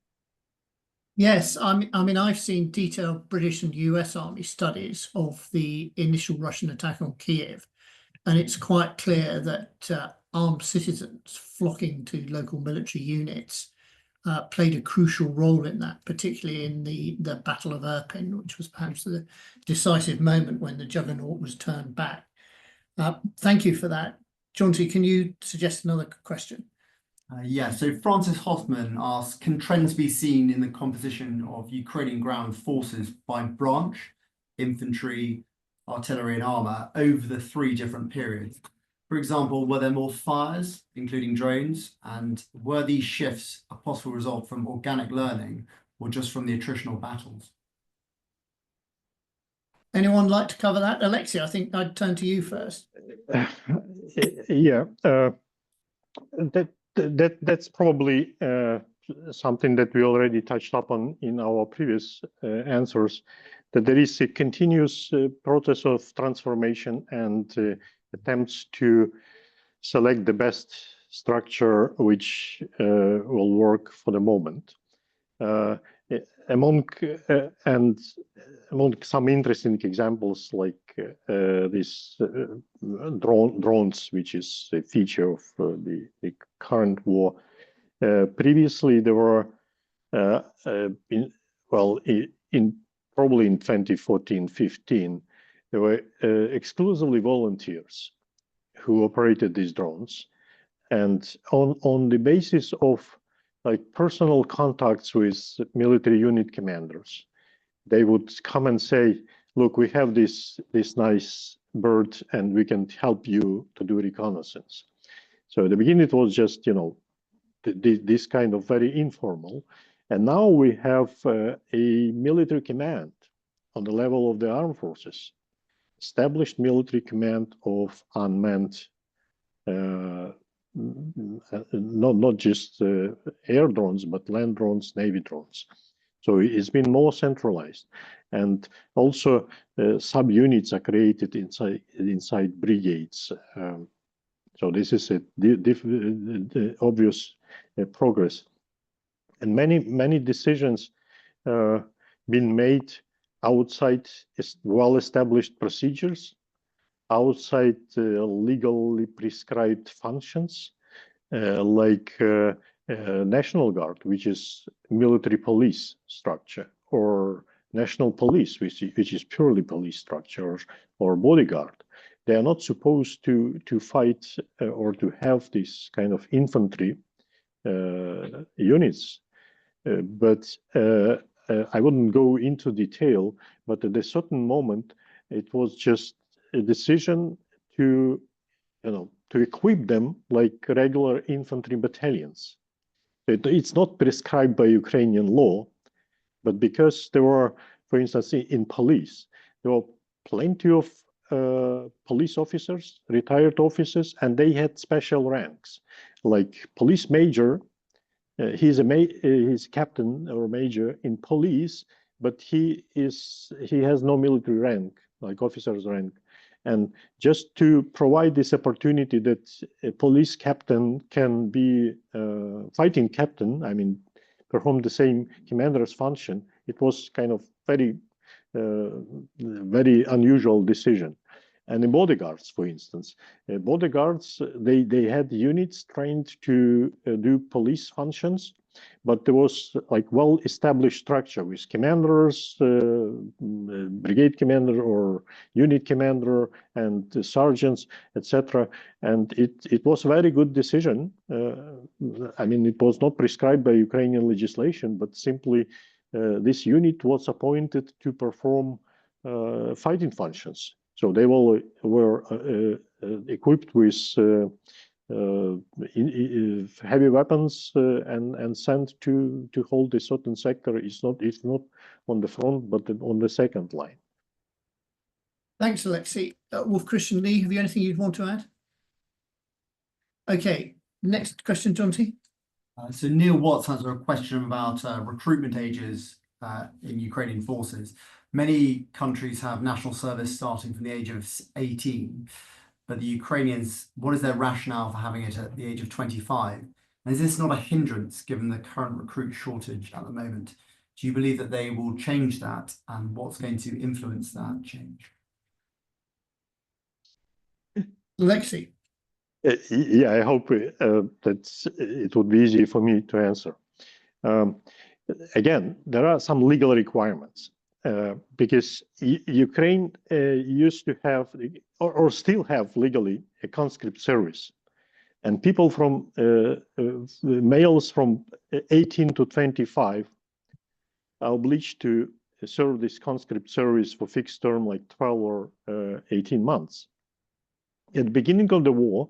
Yes, I mean, I've seen detailed British and US Army studies of the initial Russian attack on Kiev, and it's quite clear that armed citizens flocking to local military units played a crucial role in that, particularly in the Battle of Irpin, which was perhaps the decisive moment when the juggernaut was turned back. Thank you for that. Jonty, can you suggest another question? Yeah, so Francis Hoffman asks, can trends be seen in the composition of Ukrainian ground forces by branch, infantry, artillery and armour over the 3 different periods? For example, were there more fires, including drones, and were these shifts a possible result from organic learning or just from the attritional battles? Anyone like to cover that? Alexei, I think I'd turn to you first. Yeah, that's probably something that we already touched upon in our previous answers, that there is a continuous process of transformation and attempts to select the best structure which will work for the moment. Among some interesting examples like these drones, which is a feature of the current war. Previously, there were probably in 2014-15, there were exclusively volunteers who operated these drones, and on the basis of like personal contacts with military unit commanders, they would come and say, look, we have this nice bird and we can help you to do reconnaissance. So at the beginning it was just, this kind of very informal. And now we have a military command on the level of the armed forces, established military command of unmanned, not just air drones, but land drones, Navy drones. So it's been more centralized, and also subunits are created inside brigades. So this is the obvious progress, and many decisions been made outside well-established procedures, outside legally prescribed functions, like National Guard, which is military police structure, or National Police, which is purely police structure, or bodyguard. They are not supposed to fight or to have this kind of infantry units. But I wouldn't go into detail, but at a certain moment, it was just a decision to equip them like regular infantry battalions. It's not prescribed by Ukrainian law, but because there were, for instance, in police, there were plenty of police officers, retired officers, and they had special ranks. Like police major, he's captain or major in police, but he has no military rank, like officer's rank. And just to provide this opportunity that a police captain can be fighting captain, I mean, perform the same commander's function, it was kind of very unusual decision. And in bodyguards, for instance, bodyguards, they had units trained to do police functions, but there was like well-established structure with commanders, brigade commander or unit commander, and sergeants, etc. And it was a very good decision. I mean, it was not prescribed by Ukrainian legislation, but simply this unit was appointed to perform fighting functions. So they were equipped with heavy weapons and sent to hold a certain sector. It's not on the front, but on the second line. Thanks, Alexei. Wolf Christian Lee, have you anything you'd want to add? Okay, next question, Jonty. So Neil Watts has a question about recruitment ages in Ukrainian forces. Many countries have national service starting from the age of 18, but the Ukrainians, what is their rationale for having it at the age of 25? And is this not a hindrance given the current recruit shortage at the moment? Do you believe that they will change that, and what's going to influence that change? Alexei. Yeah, I hope that it would be easy for me to answer. Again, there are some legal requirements because Ukraine used to have or still have legally a conscript service, and people from males from 18 to 25 are obliged to serve this conscript service for fixed term, like 12 or 18 months. At the beginning of the war,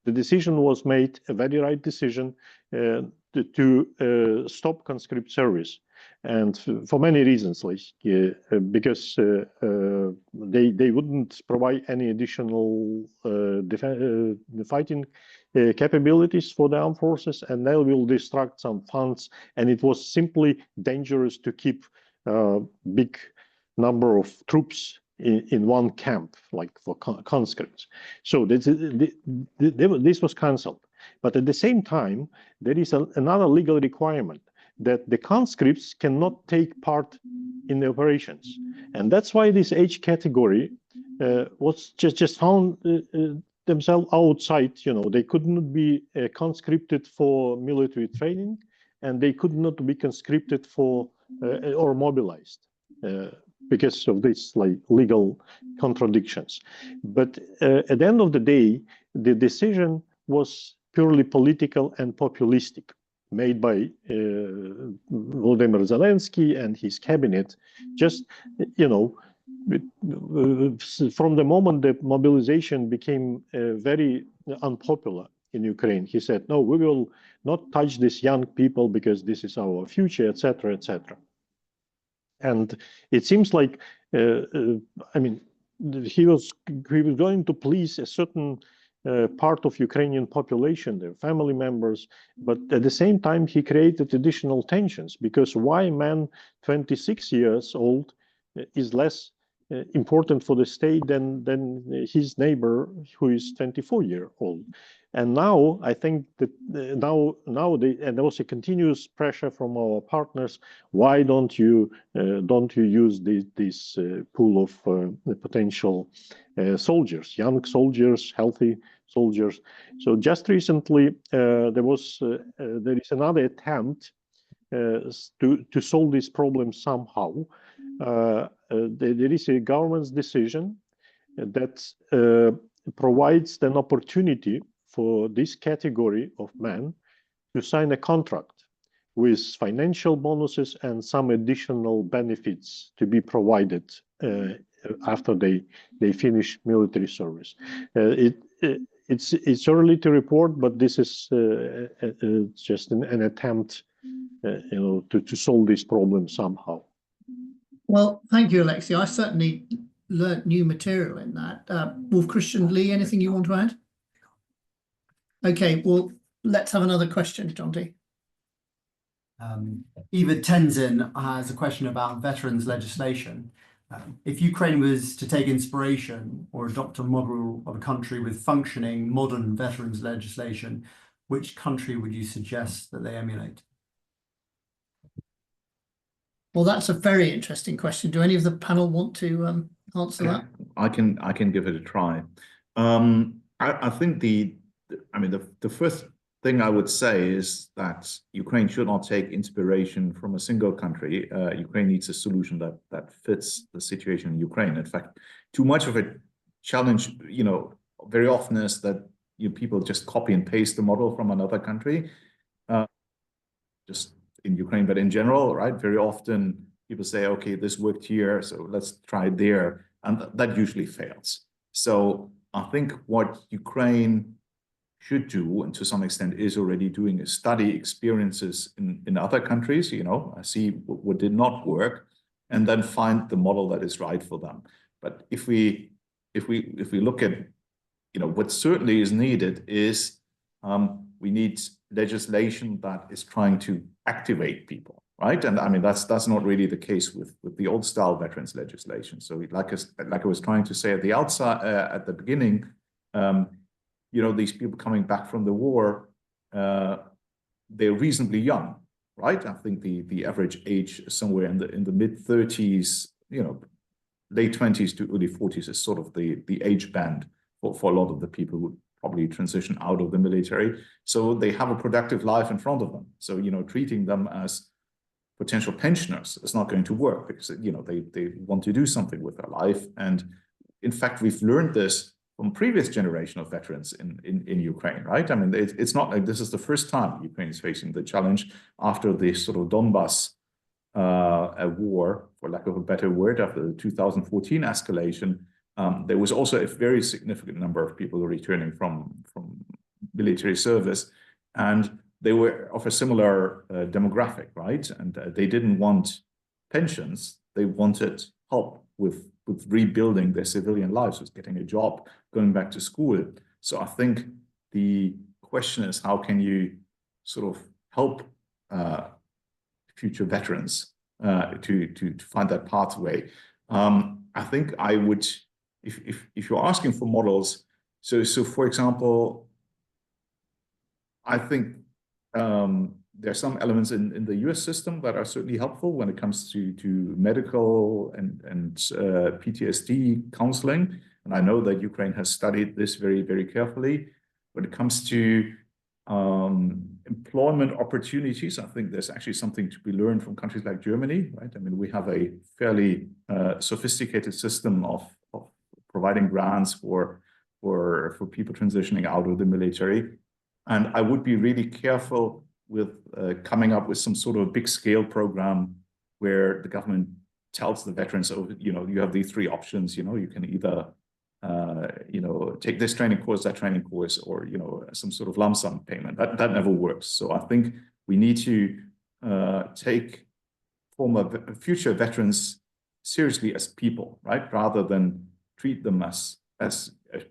the decision was made, a very right decision, to stop conscript service, and for many reasons, like because they wouldn't provide any additional fighting capabilities for the armed forces, and they will distract some funds, and it was simply dangerous to keep big number of troops in one camp, like for conscripts. So this was cancelled. But at the same time, there is another legal requirement that the conscripts cannot take part in the operations. And that's why this age category was just found themselves outside. You know, they could not be conscripted for military training, and they could not be conscripted for or mobilized. Because of these like legal contradictions. But at the end of the day, the decision was purely political and populistic, made by Volodymyr Zelensky and his cabinet. Just, you know, from the moment the mobilization became very unpopular in Ukraine, he said, no, we will not touch these young people because this is our future, etc., etc. And it seems like, I mean, he was going to please a certain part of Ukrainian population, their family members, but at the same time, he created additional tensions, because why a man 26 years old is less important for the state than his neighbor who is 24-year-old. And now I think that and there was a continuous pressure from our partners. Why don't you use this pool of potential soldiers, young soldiers, healthy soldiers? So just recently there is another attempt to solve this problem somehow. There is a government's decision that provides an opportunity for this category of men to sign a contract with financial bonuses and some additional benefits to be provided after they finish military service. It's early to report, but this is just an attempt, you know, to solve this problem somehow. Well, thank you, Alexei. I certainly learnt new material in that. Wolf Christian Lee, anything you want to add? Okay, well, let's have another question, Jonty. Eva Tenzin has a question about veterans legislation. If Ukraine was to take inspiration or adopt a model of a country with functioning modern veterans legislation, which country would you suggest that they emulate? Well, that's a very interesting question. Do any of the panel want to answer that? I can give it a try. I think the first thing I would say is that Ukraine should not take inspiration from a single country. Ukraine needs a solution that fits the situation in Ukraine. In fact, too much of a challenge, you know, very often is that people just copy and paste the model from another country, just in Ukraine, but in general, right? Very often people say, okay, this worked here, so let's try it there, and that usually fails. So I think what Ukraine should do, and to some extent is already doing, is study experiences in other countries, you know, see what did not work, and then find the model that is right for them. But if we look at, you know, what certainly is needed is we need legislation that is trying to activate people, right? And I mean, that's not really the case with the old style veterans legislation. So like I was trying to say at the outside, at the beginning, you know, these people coming back from the war, they're reasonably young, right? I think the average age is somewhere in the mid 30s, you know, late 20s to early 40s is sort of the age band for a lot of the people who probably transition out of the military. So they have a productive life in front of them. So, you know, treating them as potential pensioners is not going to work because, you know, they want to do something with their life. And in fact, we've learned this from previous generation of veterans in Ukraine, right? I mean, it's not like this is the first time Ukraine is facing the challenge after the sort of Donbass a war, for lack of a better word, after the 2014 escalation. There was also a very significant number of people returning from military service, and they were of a similar demographic, right? And they didn't want pensions; they wanted help with rebuilding their civilian lives, with getting a job, going back to school. So I think the question is, how can you sort of help future veterans to find that pathway? I think I would, if you're asking for models, so for example, I think there are some elements in the US system that are certainly helpful when it comes to medical and PTSD counseling. And I know that Ukraine has studied this very, very carefully. When it comes to employment opportunities, I think there's actually something to be learned from countries like Germany, right? I mean, we have a fairly sophisticated system of providing grants for people transitioning out of the military. And I would be really careful with coming up with some sort of big scale program where the government tells the veterans, oh, you know, you have these three options, you know, you can either, you know, take this training course, that training course, or, you know, some sort of lump sum payment. That never works. So I think we need to take former future veterans seriously as people, right? Rather than treat them as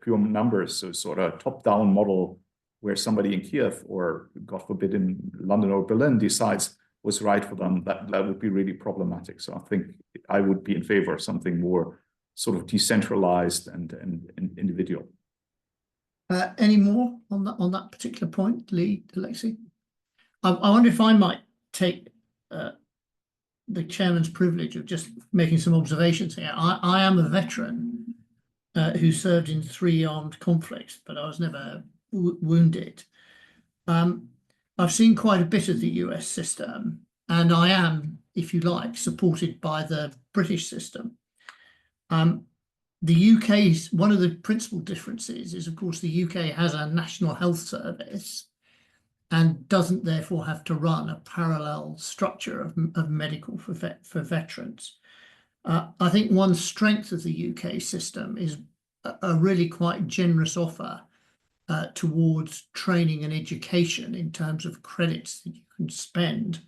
pure numbers. So sort of top-down model where somebody in Kiev or, God forbid, in London or Berlin decides what's right for them, that would be really problematic. So I think I would be in favor of something more sort of decentralized and individual. Any more on that particular point, Lee, Alexei? I wonder if I might take the chairman's privilege of just making some observations here. I am a veteran who served in 3 armed conflicts, but I was never wounded. I've seen quite a bit of the US system, and I am, if you like, supported by the British system. The UK's, one of the principal differences is, of course, the UK has a National Health Service and doesn't therefore have to run a parallel structure of medical for veterans. I think one strength of the UK system is a really quite generous offer towards training and education in terms of credits that you can spend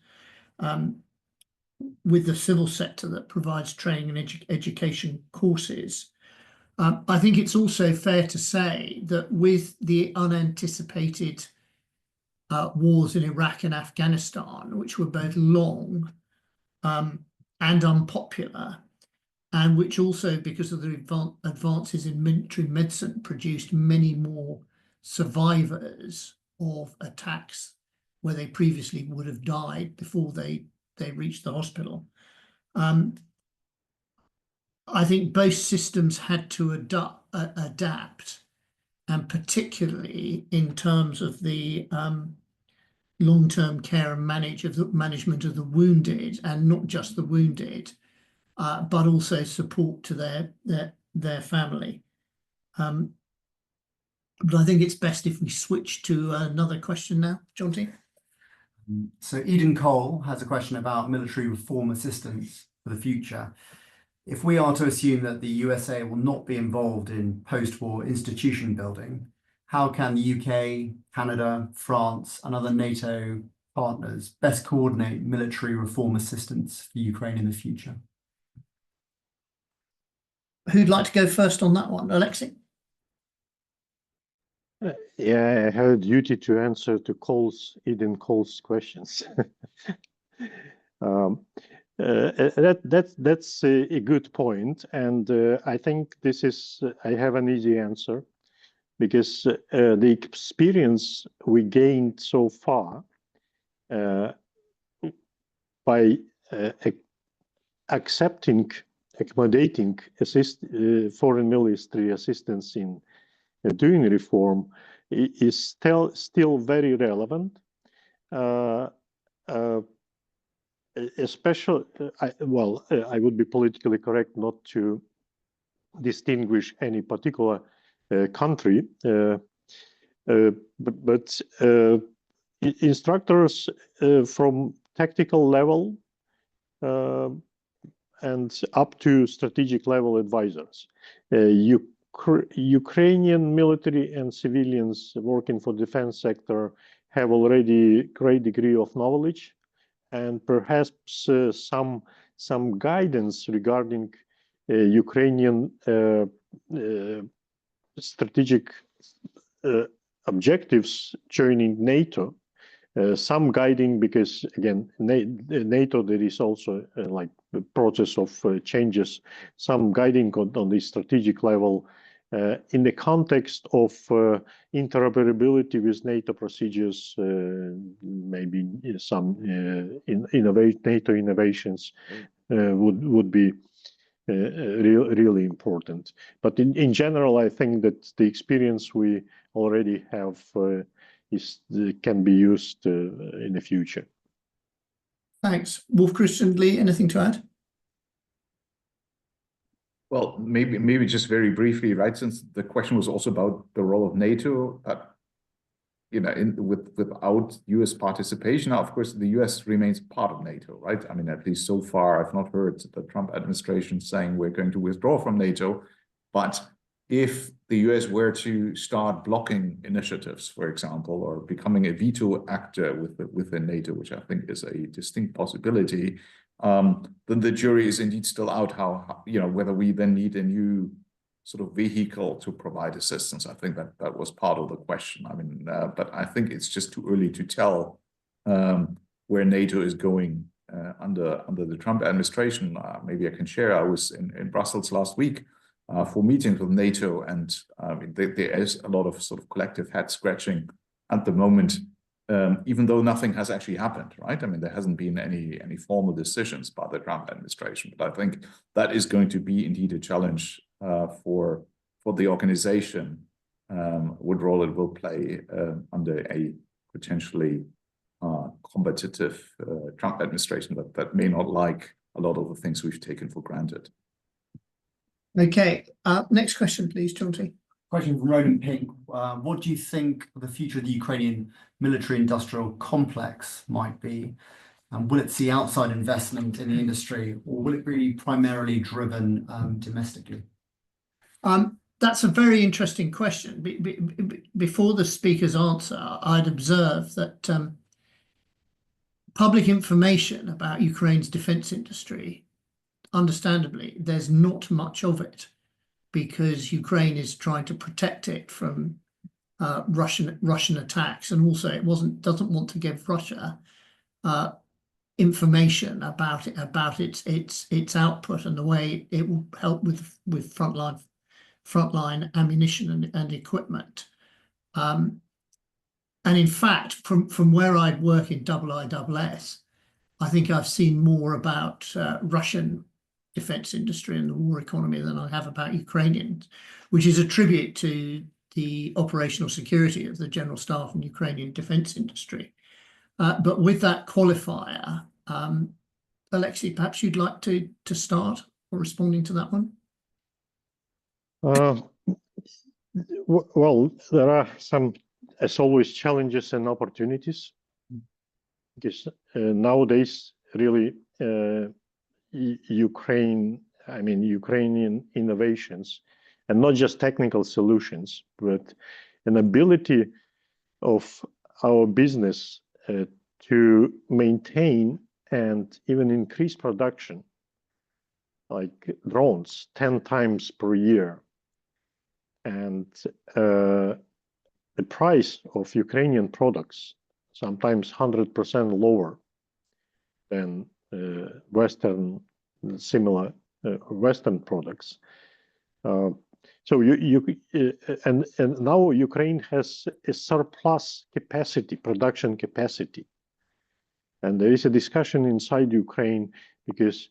with the civil sector that provides training and education courses. I think it's also fair to say that with the unanticipated wars in Iraq and Afghanistan, which were both long and unpopular, and which also, because of the advances in military medicine, produced many more survivors of attacks where they previously would have died before they reached the hospital. I think both systems had to adapt, and particularly in terms of the long-term care and management of the wounded, and not just the wounded, but also support to their family. But I think it's best if we switch to another question now, Jonty. So Eden Cole has a question about military reform assistance for the future. If we are to assume that the USA will not be involved in post-war institution building, how can the UK, Canada, France, and other NATO partners best coordinate military reform assistance for Ukraine in the future? Who'd like to go first on that one? Alexei? Yeah, I have a duty to answer to Eden Cole's questions. That's a good point, and I think I have an easy answer, because the experience we gained so far by accommodating foreign military assistance in doing reform is still very relevant. Especially, I would be politically correct not to distinguish any particular country, but instructors from tactical level and up to strategic level advisors. Ukrainian military and civilians working for defense sector have already great degree of knowledge, and perhaps some guidance regarding Ukrainian strategic objectives joining NATO. Some guiding, because again, NATO, there is also like the process of changes, some guiding on the strategic level in the context of interoperability with NATO procedures, maybe some NATO innovations would be really important. But in general, I think that the experience we already have can be used in the future. Thanks. Wolf Christian Lee, anything to add? Well, maybe just very briefly, right? Since the question was also about the role of NATO, you know, without US participation, now, of course, the US remains part of NATO, right? I mean, at least so far, I've not heard the Trump administration saying we're going to withdraw from NATO. But if the US were to start blocking initiatives, for example, or becoming a veto actor within NATO, which I think is a distinct possibility, then the jury is indeed still out how, you know, whether we then need a new sort of vehicle to provide assistance. I think that was part of the question. I mean, but I think it's just too early to tell where NATO is going under the Trump administration. Maybe I can share. I was in Brussels last week for meetings with NATO, and there is a lot of sort of collective head scratching at the moment, even though nothing has actually happened, right? I mean, there hasn't been any formal decisions by the Trump administration, but I think that is going to be indeed a challenge for the organization, what role it will play under a potentially combative Trump administration that may not like a lot of the things we've taken for granted. Okay, next question, please, Chauncey. Question from Ronan Pink. What do you think the future of the Ukrainian military-industrial complex might be? And will it see outside investment in the industry, or will it be primarily driven domestically? That's a very interesting question. Before the speaker's answer, I'd observe that public information about Ukraine's defense industry, understandably, there's not much of it, because Ukraine is trying to protect it from Russian attacks, and also it doesn't want to give Russia information about its output and the way it will help with frontline ammunition and equipment. And in fact, from where I work in IISS, I think I've seen more about Russian defense industry and the war economy than I have about Ukrainian, which is a tribute to the operational security of the general staff and Ukrainian defense industry. But with that qualifier, Alexei, perhaps you'd like to start or responding to that one? Well, there are some, as always, challenges and opportunities, because nowadays, really, Ukrainian innovations, and not just technical solutions, but an ability of our business to maintain and even increase production, like drones, 10 times per year, and the price of Ukrainian products sometimes 100% lower than Western similar Western products. So and now Ukraine has a surplus capacity, production capacity, and there is a discussion inside Ukraine because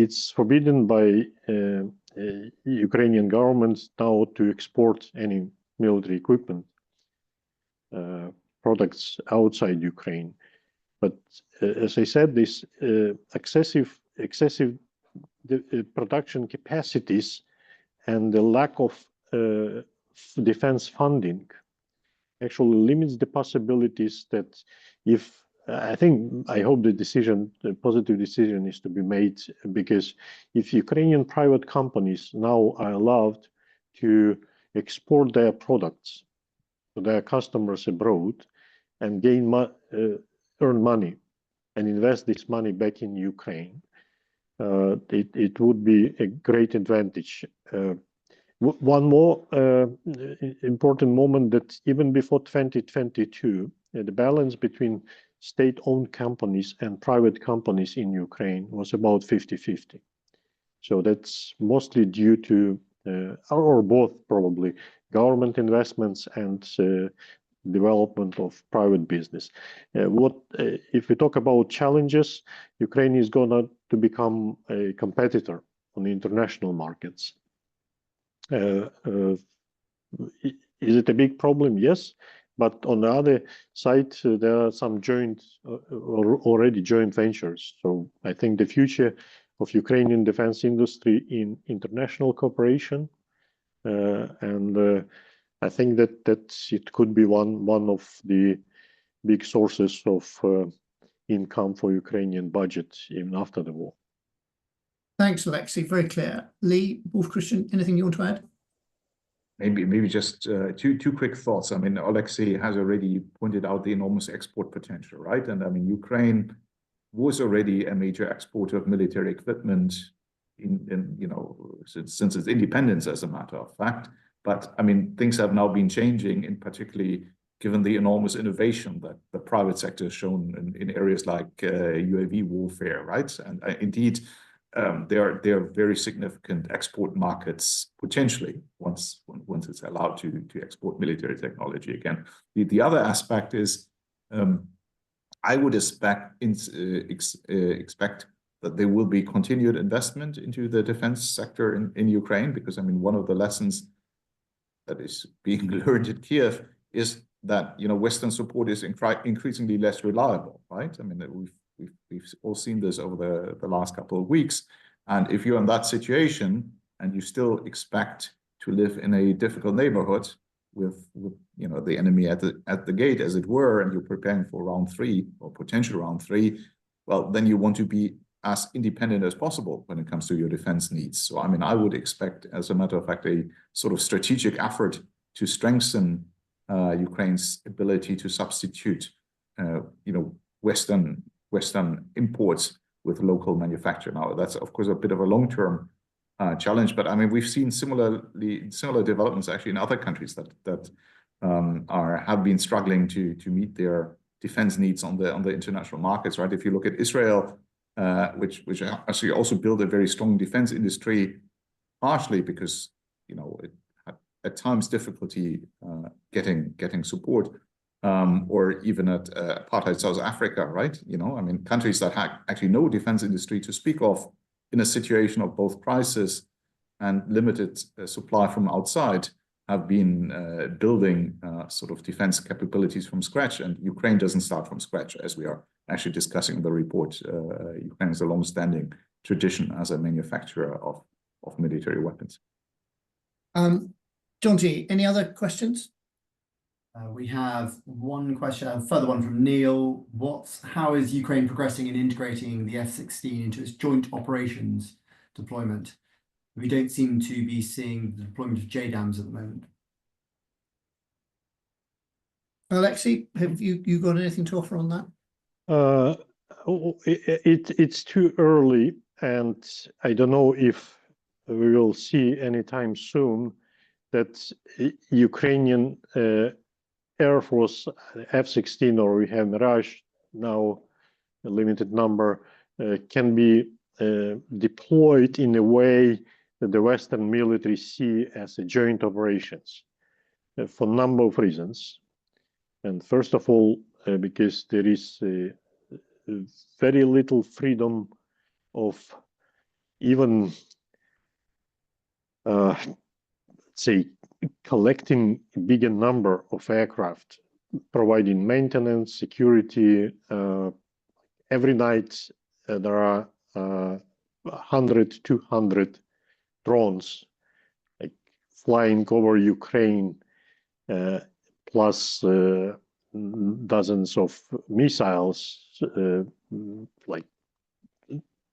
it's forbidden by Ukrainian government now to export any military equipment products outside Ukraine. But as I said, this excessive production capacities and the lack of defense funding actually limits the possibilities that if I hope the positive decision is to be made, because if Ukrainian private companies now are allowed to export their products to their customers abroad and earn money and invest this money back in Ukraine, it would be a great advantage. One more important moment, that even before 2022, the balance between state-owned companies and private companies in Ukraine was about 50-50. So that's mostly due to, or both probably, government investments and development of private business. If we talk about challenges, Ukraine is going to become a competitor on the international markets. Is it a big problem? Yes, but on the other side, there are some already joint ventures. So I think the future of Ukrainian defense industry in international cooperation, and I think that it could be one of the big sources of income for Ukrainian budget even after the war. Thanks, Alexei. Very clear. Lee, Wolf Christian, anything you want to add? Maybe just two quick thoughts. I mean, Alexei has already pointed out the enormous export potential, right? And I mean, Ukraine was already a major exporter of military equipment since its independence, as a matter of fact. But I mean, things have now been changing, in particularly given the enormous innovation that the private sector has shown in areas like UAV warfare, right? And indeed, there are very significant export markets potentially once it's allowed to export military technology again. The other aspect is I would expect that there will be continued investment into the defense sector in Ukraine, because I mean, one of the lessons that is being learned at Kiev is that Western support is increasingly less reliable, right? I mean, we've all seen this over the last couple of weeks. And if you're in that situation and you still expect to live in a difficult neighborhood with the enemy at the gate, as it were, and you're preparing for round 3 or potential round 3, well, then you want to be as independent as possible when it comes to your defense needs. So, I mean, I would expect, as a matter of fact, a sort of strategic effort to strengthen Ukraine's ability to substitute, Western imports with local manufacture. Now, that's of course a bit of a long-term challenge, but I mean, we've seen similar developments actually in other countries that have been struggling to meet their defense needs on the international markets, right? If you look at Israel, which actually also built a very strong defense industry, partially because it had at times difficulty getting support, or even at apartheid South Africa, right? I mean, countries that had actually no defense industry to speak of in a situation of both crisis and limited supply from outside have been building sort of defense capabilities from scratch. And Ukraine doesn't start from scratch, as we are actually discussing in the report. Ukraine has a long-standing tradition as a manufacturer of military weapons. John T., any other questions? We have one question, a further one from Neil. How is Ukraine progressing in integrating the F-16 into its joint operations deployment? We don't seem to be seeing the deployment of JDAMs at the moment. Alexei, have you got anything to offer on that? It's too early, and I don't know if we will see anytime soon that Ukrainian Air Force F-16, or we have Mirage now, a limited number, can be deployed in a way that the Western military see as a joint operations for a number of reasons. And first of all, because there is very little freedom of even, say, collecting a bigger number of aircraft, providing maintenance, security. Every night there are 100, 200 drones like flying over Ukraine, plus dozens of missiles, like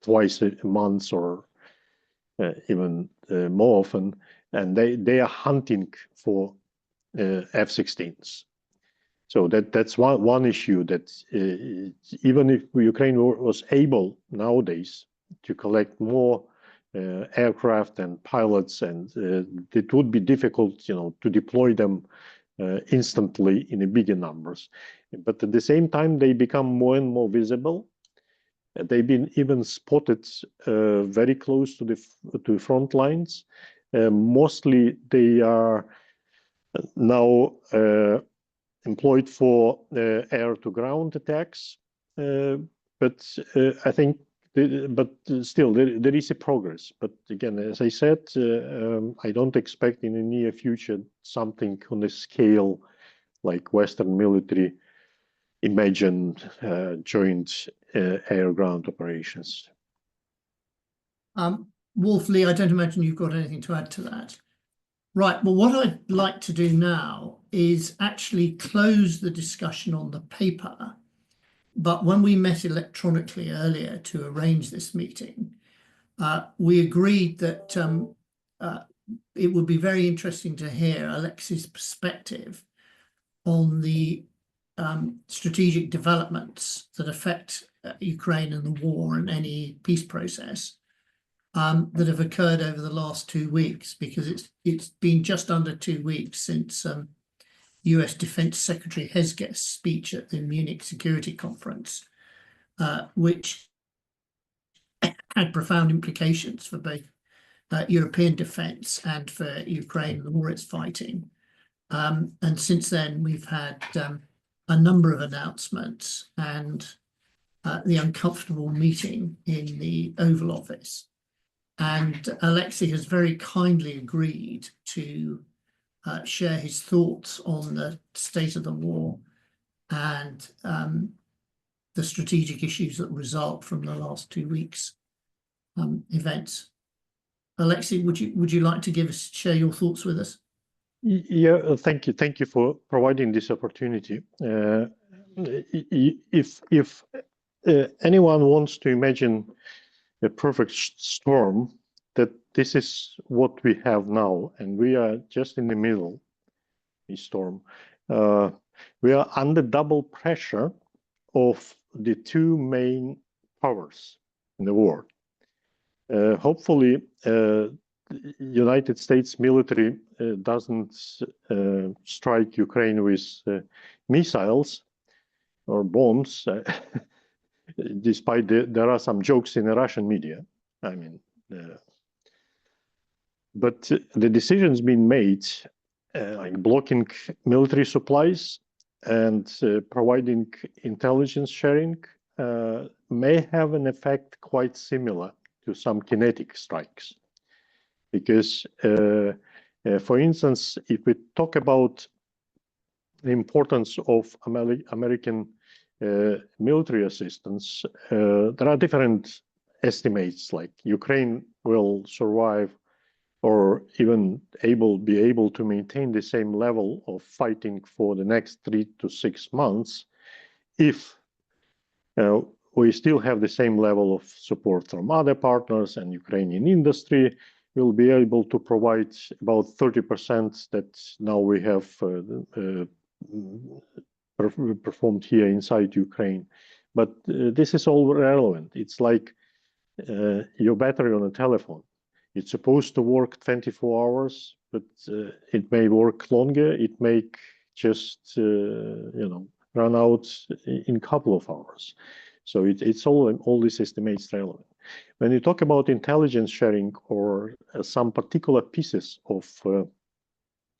twice a month or even more often, and they are hunting for F-16s. So that's one issue, that even if Ukraine was able nowadays to collect more aircraft and pilots, and it would be difficult, to deploy them instantly in a bigger numbers. But at the same time, they become more and more visible. They've been even spotted very close to the front lines. Mostly they are now employed for air-to-ground attacks, but I think, but still there is a progress. But again, as I said, I don't expect in the near future something on a scale like Western military imagine joint air-ground operations. Wolf-Lee, I don't imagine you've got anything to add to that. Right, well, what I'd like to do now is actually close the discussion on the paper. But when we met electronically earlier to arrange this meeting, we agreed that it would be very interesting to hear Alexei's perspective on the strategic developments that affect Ukraine and the war and any peace process that have occurred over the last 2 weeks, because it's been just under 2 weeks since US Defense Secretary Hezget's speech at the Munich Security Conference, which had profound implications for both European defense and for Ukraine and the war it's fighting. And since then, we've had a number of announcements and the uncomfortable meeting in the Oval Office. And Alexei has very kindly agreed to share his thoughts on the state of the war and the strategic issues that result from the last 2 weeks' events. Alexei, would you like to share your thoughts with us? Yeah, thank you. Thank you for providing this opportunity. If anyone wants to imagine a perfect storm, that this is what we have now, and we are just in the middle of the storm. We are under double pressure of the two main powers in the world. Hopefully, United States military doesn't strike Ukraine with missiles or bombs, despite there are some jokes in the Russian media. I mean, but the decisions being made, like blocking military supplies and providing intelligence sharing, may have an effect quite similar to some kinetic strikes. Because, for instance, if we talk about the importance of American military assistance, there are different estimates, like Ukraine will survive or even be able to maintain the same level of fighting for the next 3 to 6 months if we still have the same level of support from other partners, and Ukrainian industry will be able to provide about 30% that now we have performed here inside Ukraine. But this is all relevant. It's like your battery on a telephone. It's supposed to work 24 hours, but it may work longer. It may just run out in a couple of hours. So it's all these estimates relevant. When you talk about intelligence sharing or some particular pieces of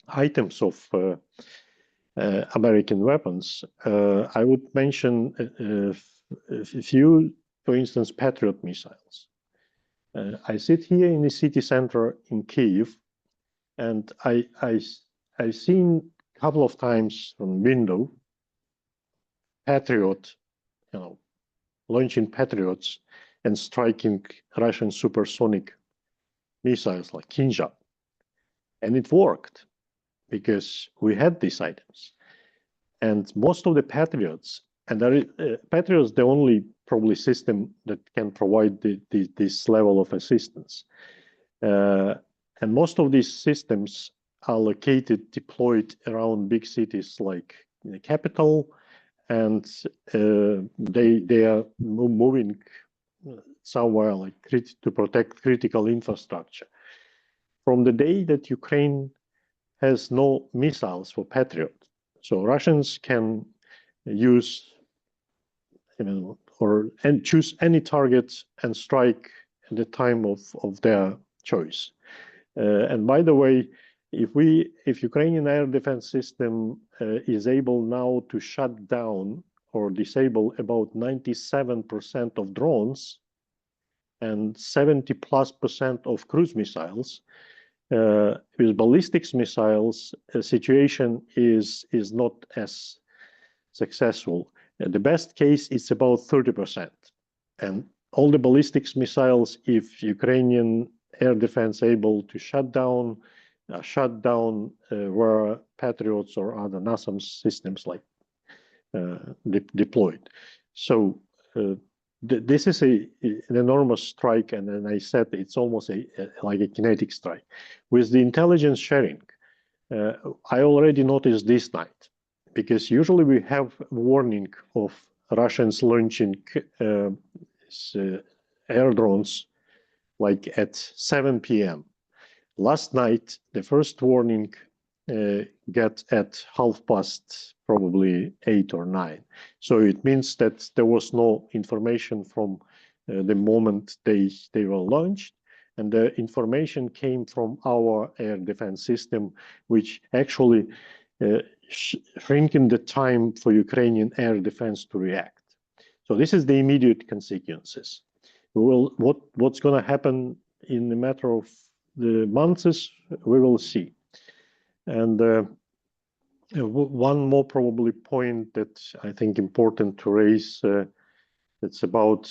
items of American weapons, I would mention a few, for instance, Patriot missiles. I sit here in the city center in Kyiv, and I've seen a couple of times from window Patriot, launching Patriots and striking Russian supersonic missiles like Kinzhal. And it worked because we had these items. And most of the Patriots, and Patriots, the only probably system that can provide this level of assistance. And most of these systems are located, deployed around big cities like the capital, and they are moving somewhere like to protect critical infrastructure. From the day that Ukraine has no missiles for Patriot, so Russians can use and choose any target and strike at the time of their choice. And by the way, if Ukrainian air defense system is able now to shut down or disable about 97% of drones and 70+% of cruise missiles, with ballistics missiles, the situation is not as successful. The best case is about 30%. And all the ballistics missiles, if Ukrainian air defense able to shut down where Patriots or other NASAMS systems like deployed. So this is an enormous strike, and then I said it's almost like a kinetic strike. With the intelligence sharing, I already noticed this night, because usually we have warning of Russians launching air drones like at 7 p.m. Last night, the first warning got at 8:30, probably 8 or 9. So it means that there was no information from the moment they were launched, and the information came from our air defense system, which actually shrinking the time for Ukrainian air defense to react. So this is the immediate consequences. What's going to happen in a matter of the months, we will see. And one more probably point that I think important to raise, it's about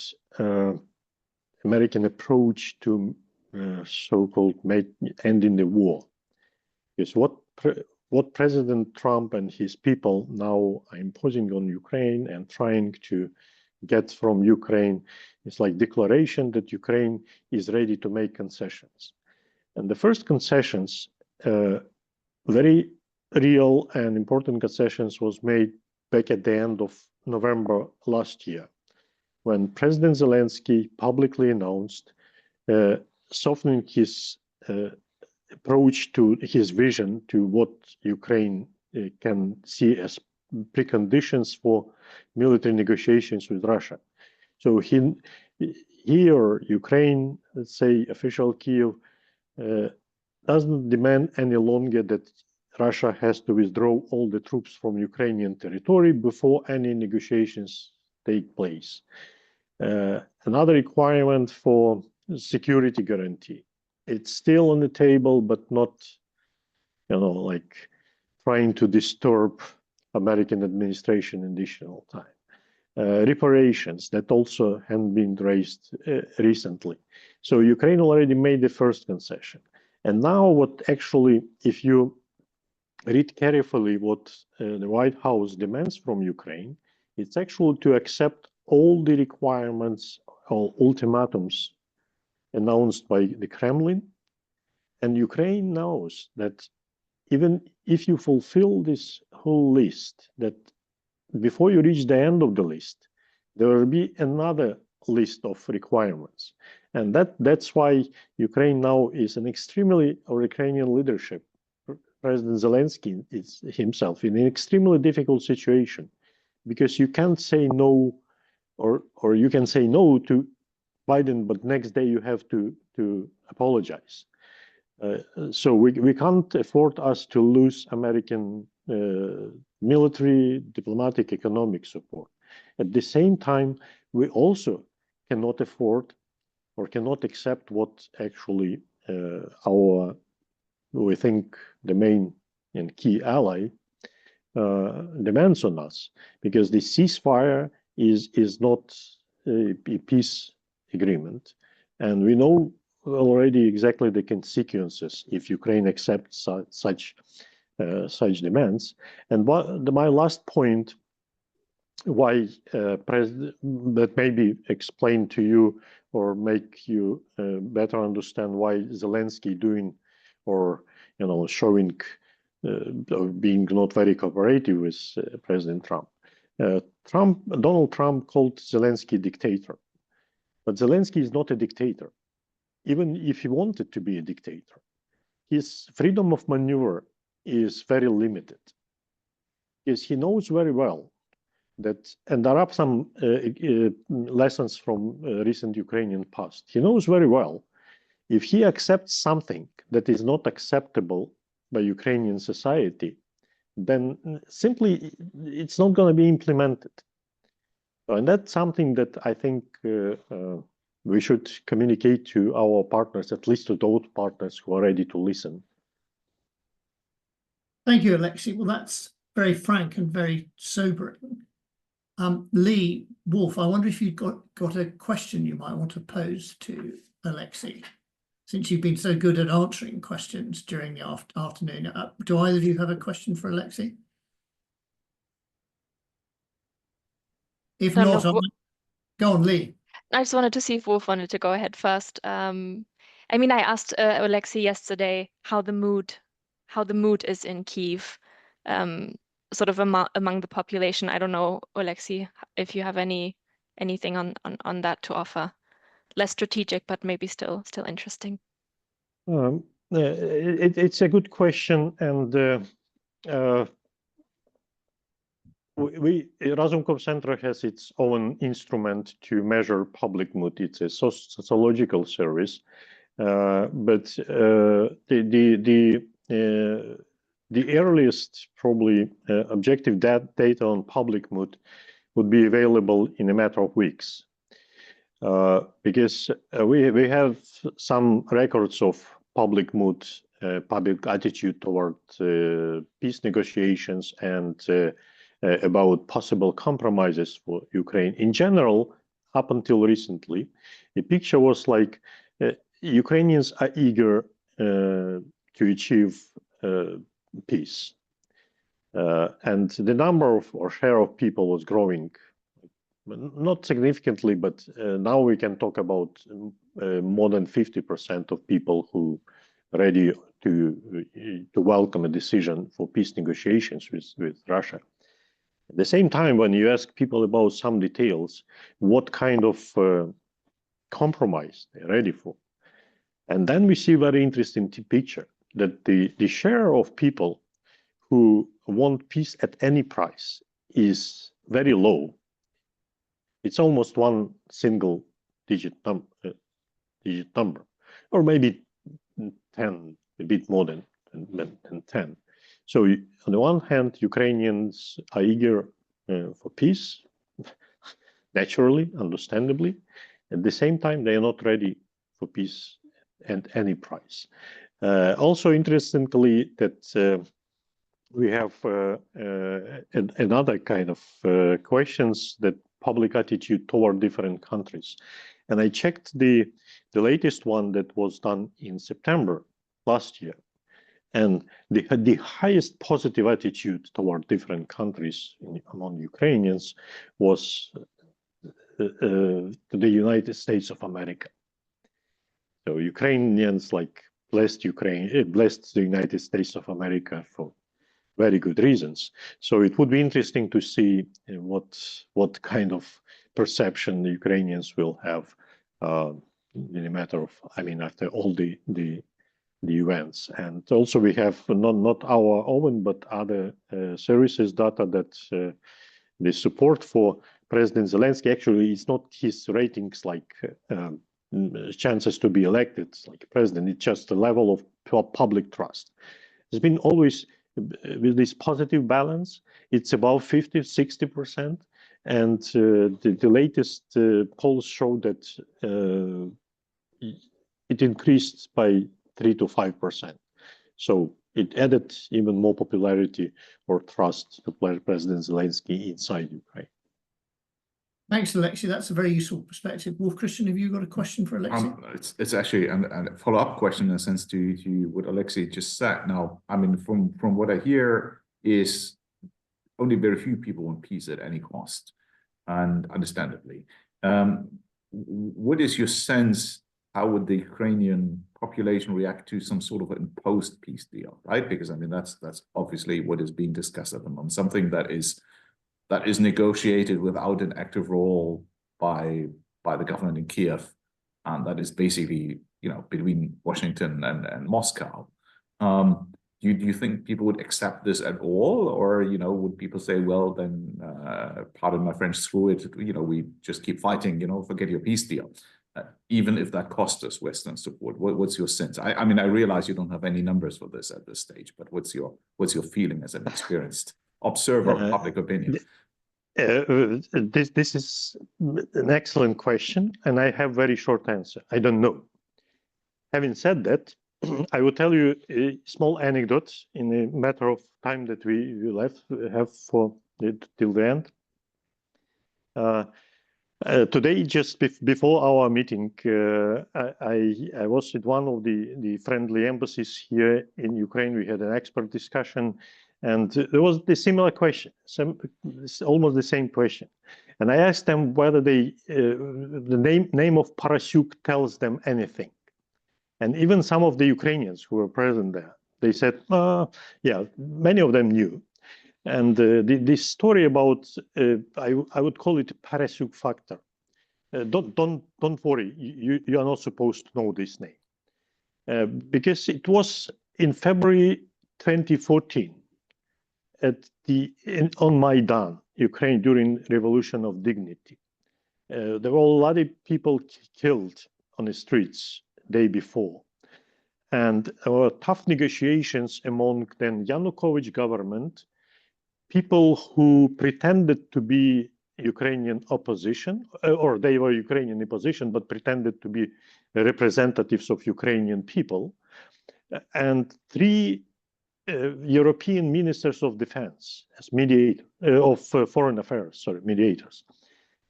American approach to so-called ending the war. Because what President Trump and his people now are imposing on Ukraine and trying to get from Ukraine is like declaration that Ukraine is ready to make concessions. And the first concessions, very real and important concessions, was made back at the end of November last year, when President Zelensky publicly announced softening his approach to his vision to what Ukraine can see as preconditions for military negotiations with Russia. So here, Ukraine, let's say official Kyiv, doesn't demand any longer that Russia has to withdraw all the troops from Ukrainian territory before any negotiations take place. Another requirement for security guarantee. It's still on the table, but not, like trying to disturb American administration additional time. Reparations that also haven't been raised recently. So Ukraine already made the first concession. And now what actually, if you read carefully what the White House demands from Ukraine, it's actually to accept all the requirements or ultimatums announced by the Kremlin. And Ukraine knows that even if you fulfill this whole list, that before you reach the end of the list, there will be another list of requirements. And that's why Ukraine now is an extremely, or Ukrainian leadership President Zelensky is himself in an extremely difficult situation, because you can't say no, or you can say no to Biden, but next day you have to apologize. So we can't afford us to lose American military, diplomatic, economic support. At the same time, we also cannot afford or cannot accept what actually we think the main and key ally demands on us, because the ceasefire is not a peace agreement, and we know already exactly the consequences if Ukraine accepts such demands. And my last point, why that maybe explain to you or make you better understand why Zelensky doing, or showing being not very cooperative with President Trump. Donald Trump called Zelensky dictator, but Zelensky is not a dictator. Even if he wanted to be a dictator, his freedom of maneuver is very limited, because he knows very well that, and there are some lessons from recent Ukrainian past. He knows very well, if he accepts something that is not acceptable by Ukrainian society, then simply it's not going to be implemented. And that's something that I think we should communicate to our partners, at least to those partners who are ready to listen. Thank you, Alexei. Well, that's very frank and very sobering. Lee, Wolf, I wonder if you've got a question you might want to pose to Alexei, since you've been so good at answering questions during the afternoon. Do either of you have a question for Alexei? If not, go on, Lee. I just wanted to see if Wolf wanted to go ahead first. I mean, I asked Alexei yesterday how the mood is in Kyiv, sort of among the population. I don't know, Alexei, if you have anything on that to offer. Less strategic, but maybe still interesting. It's a good question, and Razumkov Center has its own instrument to measure public mood. It's a sociological service, but the earliest probably objective data on public mood would be available in a matter of weeks, because we have some records of public mood, public attitude toward peace negotiations, and about possible compromises for Ukraine. In general, up until recently, the picture was like Ukrainians are eager to achieve peace. And the number of or share of people was growing, not significantly, but now we can talk about more than 50% of people who are ready to welcome a decision for peace negotiations with Russia. At the same time, when you ask people about some details, what kind of compromise they're ready for, and then we see a very interesting picture that the share of people who want peace at any price is very low. It's almost one single digit number, or maybe 10, a bit more than 10. So on the one hand, Ukrainians are eager for peace, naturally, understandably. At the same time, they are not ready for peace at any price. Also, interestingly, that we have another kind of questions that public attitude toward different countries. And I checked the latest one that was done in September last year. And the highest positive attitude toward different countries among Ukrainians was the United States of America. So Ukrainians blessed the United States of America for very good reasons. So it would be interesting to see what kind of perception the Ukrainians will have in a matter of, I mean, after all the the events. And also we have not our own, but other services data that the support for President Zelensky actually is not his ratings like chances to be elected like president. It's just the level of public trust. It's been always with this positive balance. It's about 50-60%. And the latest polls show that it increased by 3 to 5%. So it added even more popularity or trust to President Zelensky inside Ukraine. Thanks, Alexei. That's a very useful perspective. Wolf Christian, have you got a question for Alexei? It's actually a follow-up question in a sense to what Alexei just said. Now, I mean, from what I hear is only very few people want peace at any cost, and understandably. What is your sense? How would the Ukrainian population react to some sort of imposed peace deal, right? Because I mean, that's obviously what is being discussed at the moment, something that is negotiated without an active role by the government in Kiev, and that is basically, you know, between Washington and Moscow. Do you think people would accept this at all, or, you know, would people say, well, then, pardon my French, screw it, you know, we just keep fighting, you know, forget your peace deal, even if that costs us Western support? What's your sense? I mean, I realize you don't have any numbers for this at this stage, but what's your feeling as an experienced observer of public opinion? This is an excellent question, and I have very short answer. I don't know. Having said that, I will tell you a small anecdote in a matter of time that we have for till the end. Today, just before our meeting, I was at one of the friendly embassies here in Ukraine. We had an expert discussion, and there was the similar question, almost the same question. And I asked them whether the name of Parasyuk tells them anything. And even some of the Ukrainians who were present there, they said, yeah, many of them knew. And this story about, I would call it a Parasyuk factor. Don't worry, you are not supposed to know this name. Because it was in February 2014 on Maidan, Ukraine, during Revolution of Dignity. There were a lot of people killed on the streets day before. And there were tough negotiations among the Yanukovych government, people who pretended to be Ukrainian opposition, or they were Ukrainian opposition, but pretended to be representatives of Ukrainian people, and 3 European ministers of defense as foreign affairs, mediators.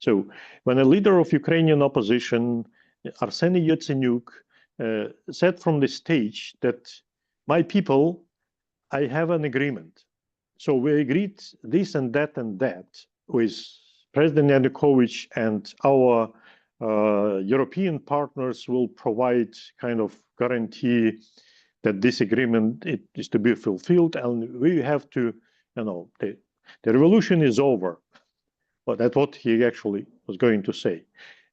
So when a leader of Ukrainian opposition, Arseny Yatsenyuk, said from the stage that, my people, I have an agreement. So we agreed this and that with President Yanukovych, and our European partners will provide kind of guarantee that this agreement is to be fulfilled, and we have to, you know, the revolution is over. Well, that's what he actually was going to say.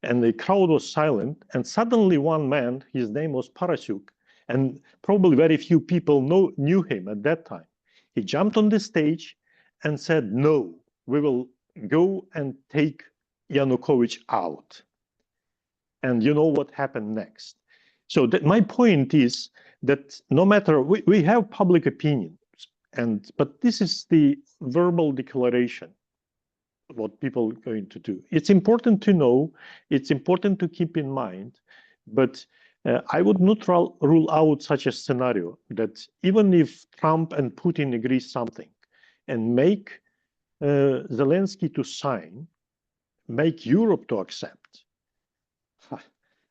And the crowd was silent, and suddenly one man, his name was Parasyuk, and probably very few people knew him at that time. He jumped on the stage and said, no, we will go and take Yanukovych out. And you know what happened next. So my point is that no matter, we have public opinions, but this is the verbal declaration, what people are going to do. It's important to know, it's important to keep in mind, but I would not rule out such a scenario that even if Trump and Putin agree something and make Zelensky to sign, make Europe to accept,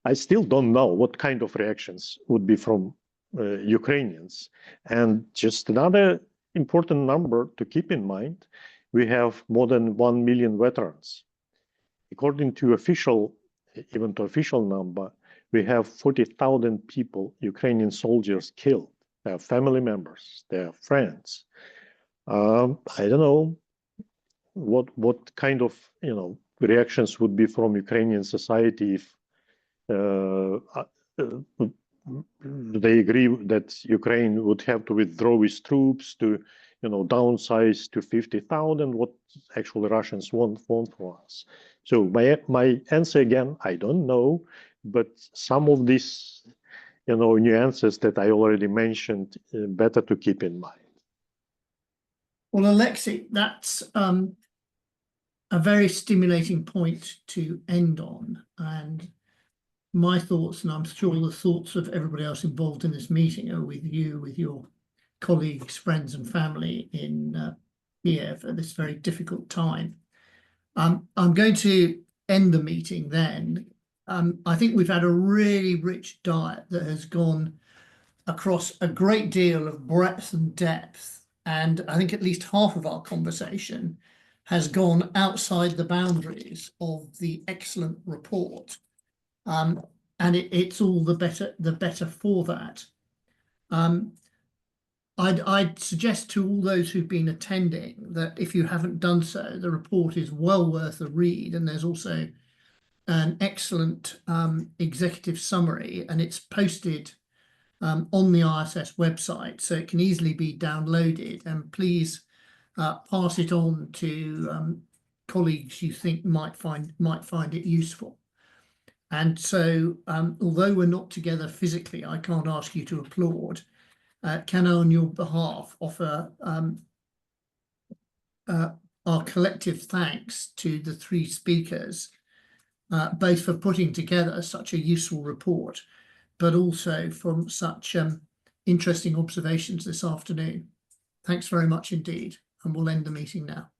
I still don't know what kind of reactions would be from Ukrainians. And just another important number to keep in mind, we have more than 1 million veterans. According to official number, we have 40,000 people, Ukrainian soldiers killed, their family members, their friends. I don't know what kind of, you know, reactions would be from Ukrainian society if they agree that Ukraine would have to withdraw its troops to, downsize to 50,000. What actually Russians want for us? So my answer again, I don't know, but some of these, nuances that I already mentioned, better to keep in mind. Well, Alexei, that's a very stimulating point to end on, and my thoughts, and I'm sure the thoughts of everybody else involved in this meeting, are with you, with your colleagues, friends and family in Kiev at this very difficult time. I'm going to end the meeting then. I think we've had a really rich diet that has gone across a great deal of breadth and depth, and I think at least half of our conversation has gone outside the boundaries of the excellent report. And it's all the better for that. I'd suggest to all those who've been attending that if you haven't done so, the report is well worth a read, and there's also an excellent executive summary, and it's posted on the IISS website, so it can easily be downloaded. And please pass it on to colleagues you think might find it useful. And so, although we're not together physically, I can't ask you to applaud. Can I, on your behalf, offer our collective thanks to the three speakers, both for putting together such a useful report, but also from such interesting observations this afternoon. Thanks very much indeed, and we'll end the meeting now.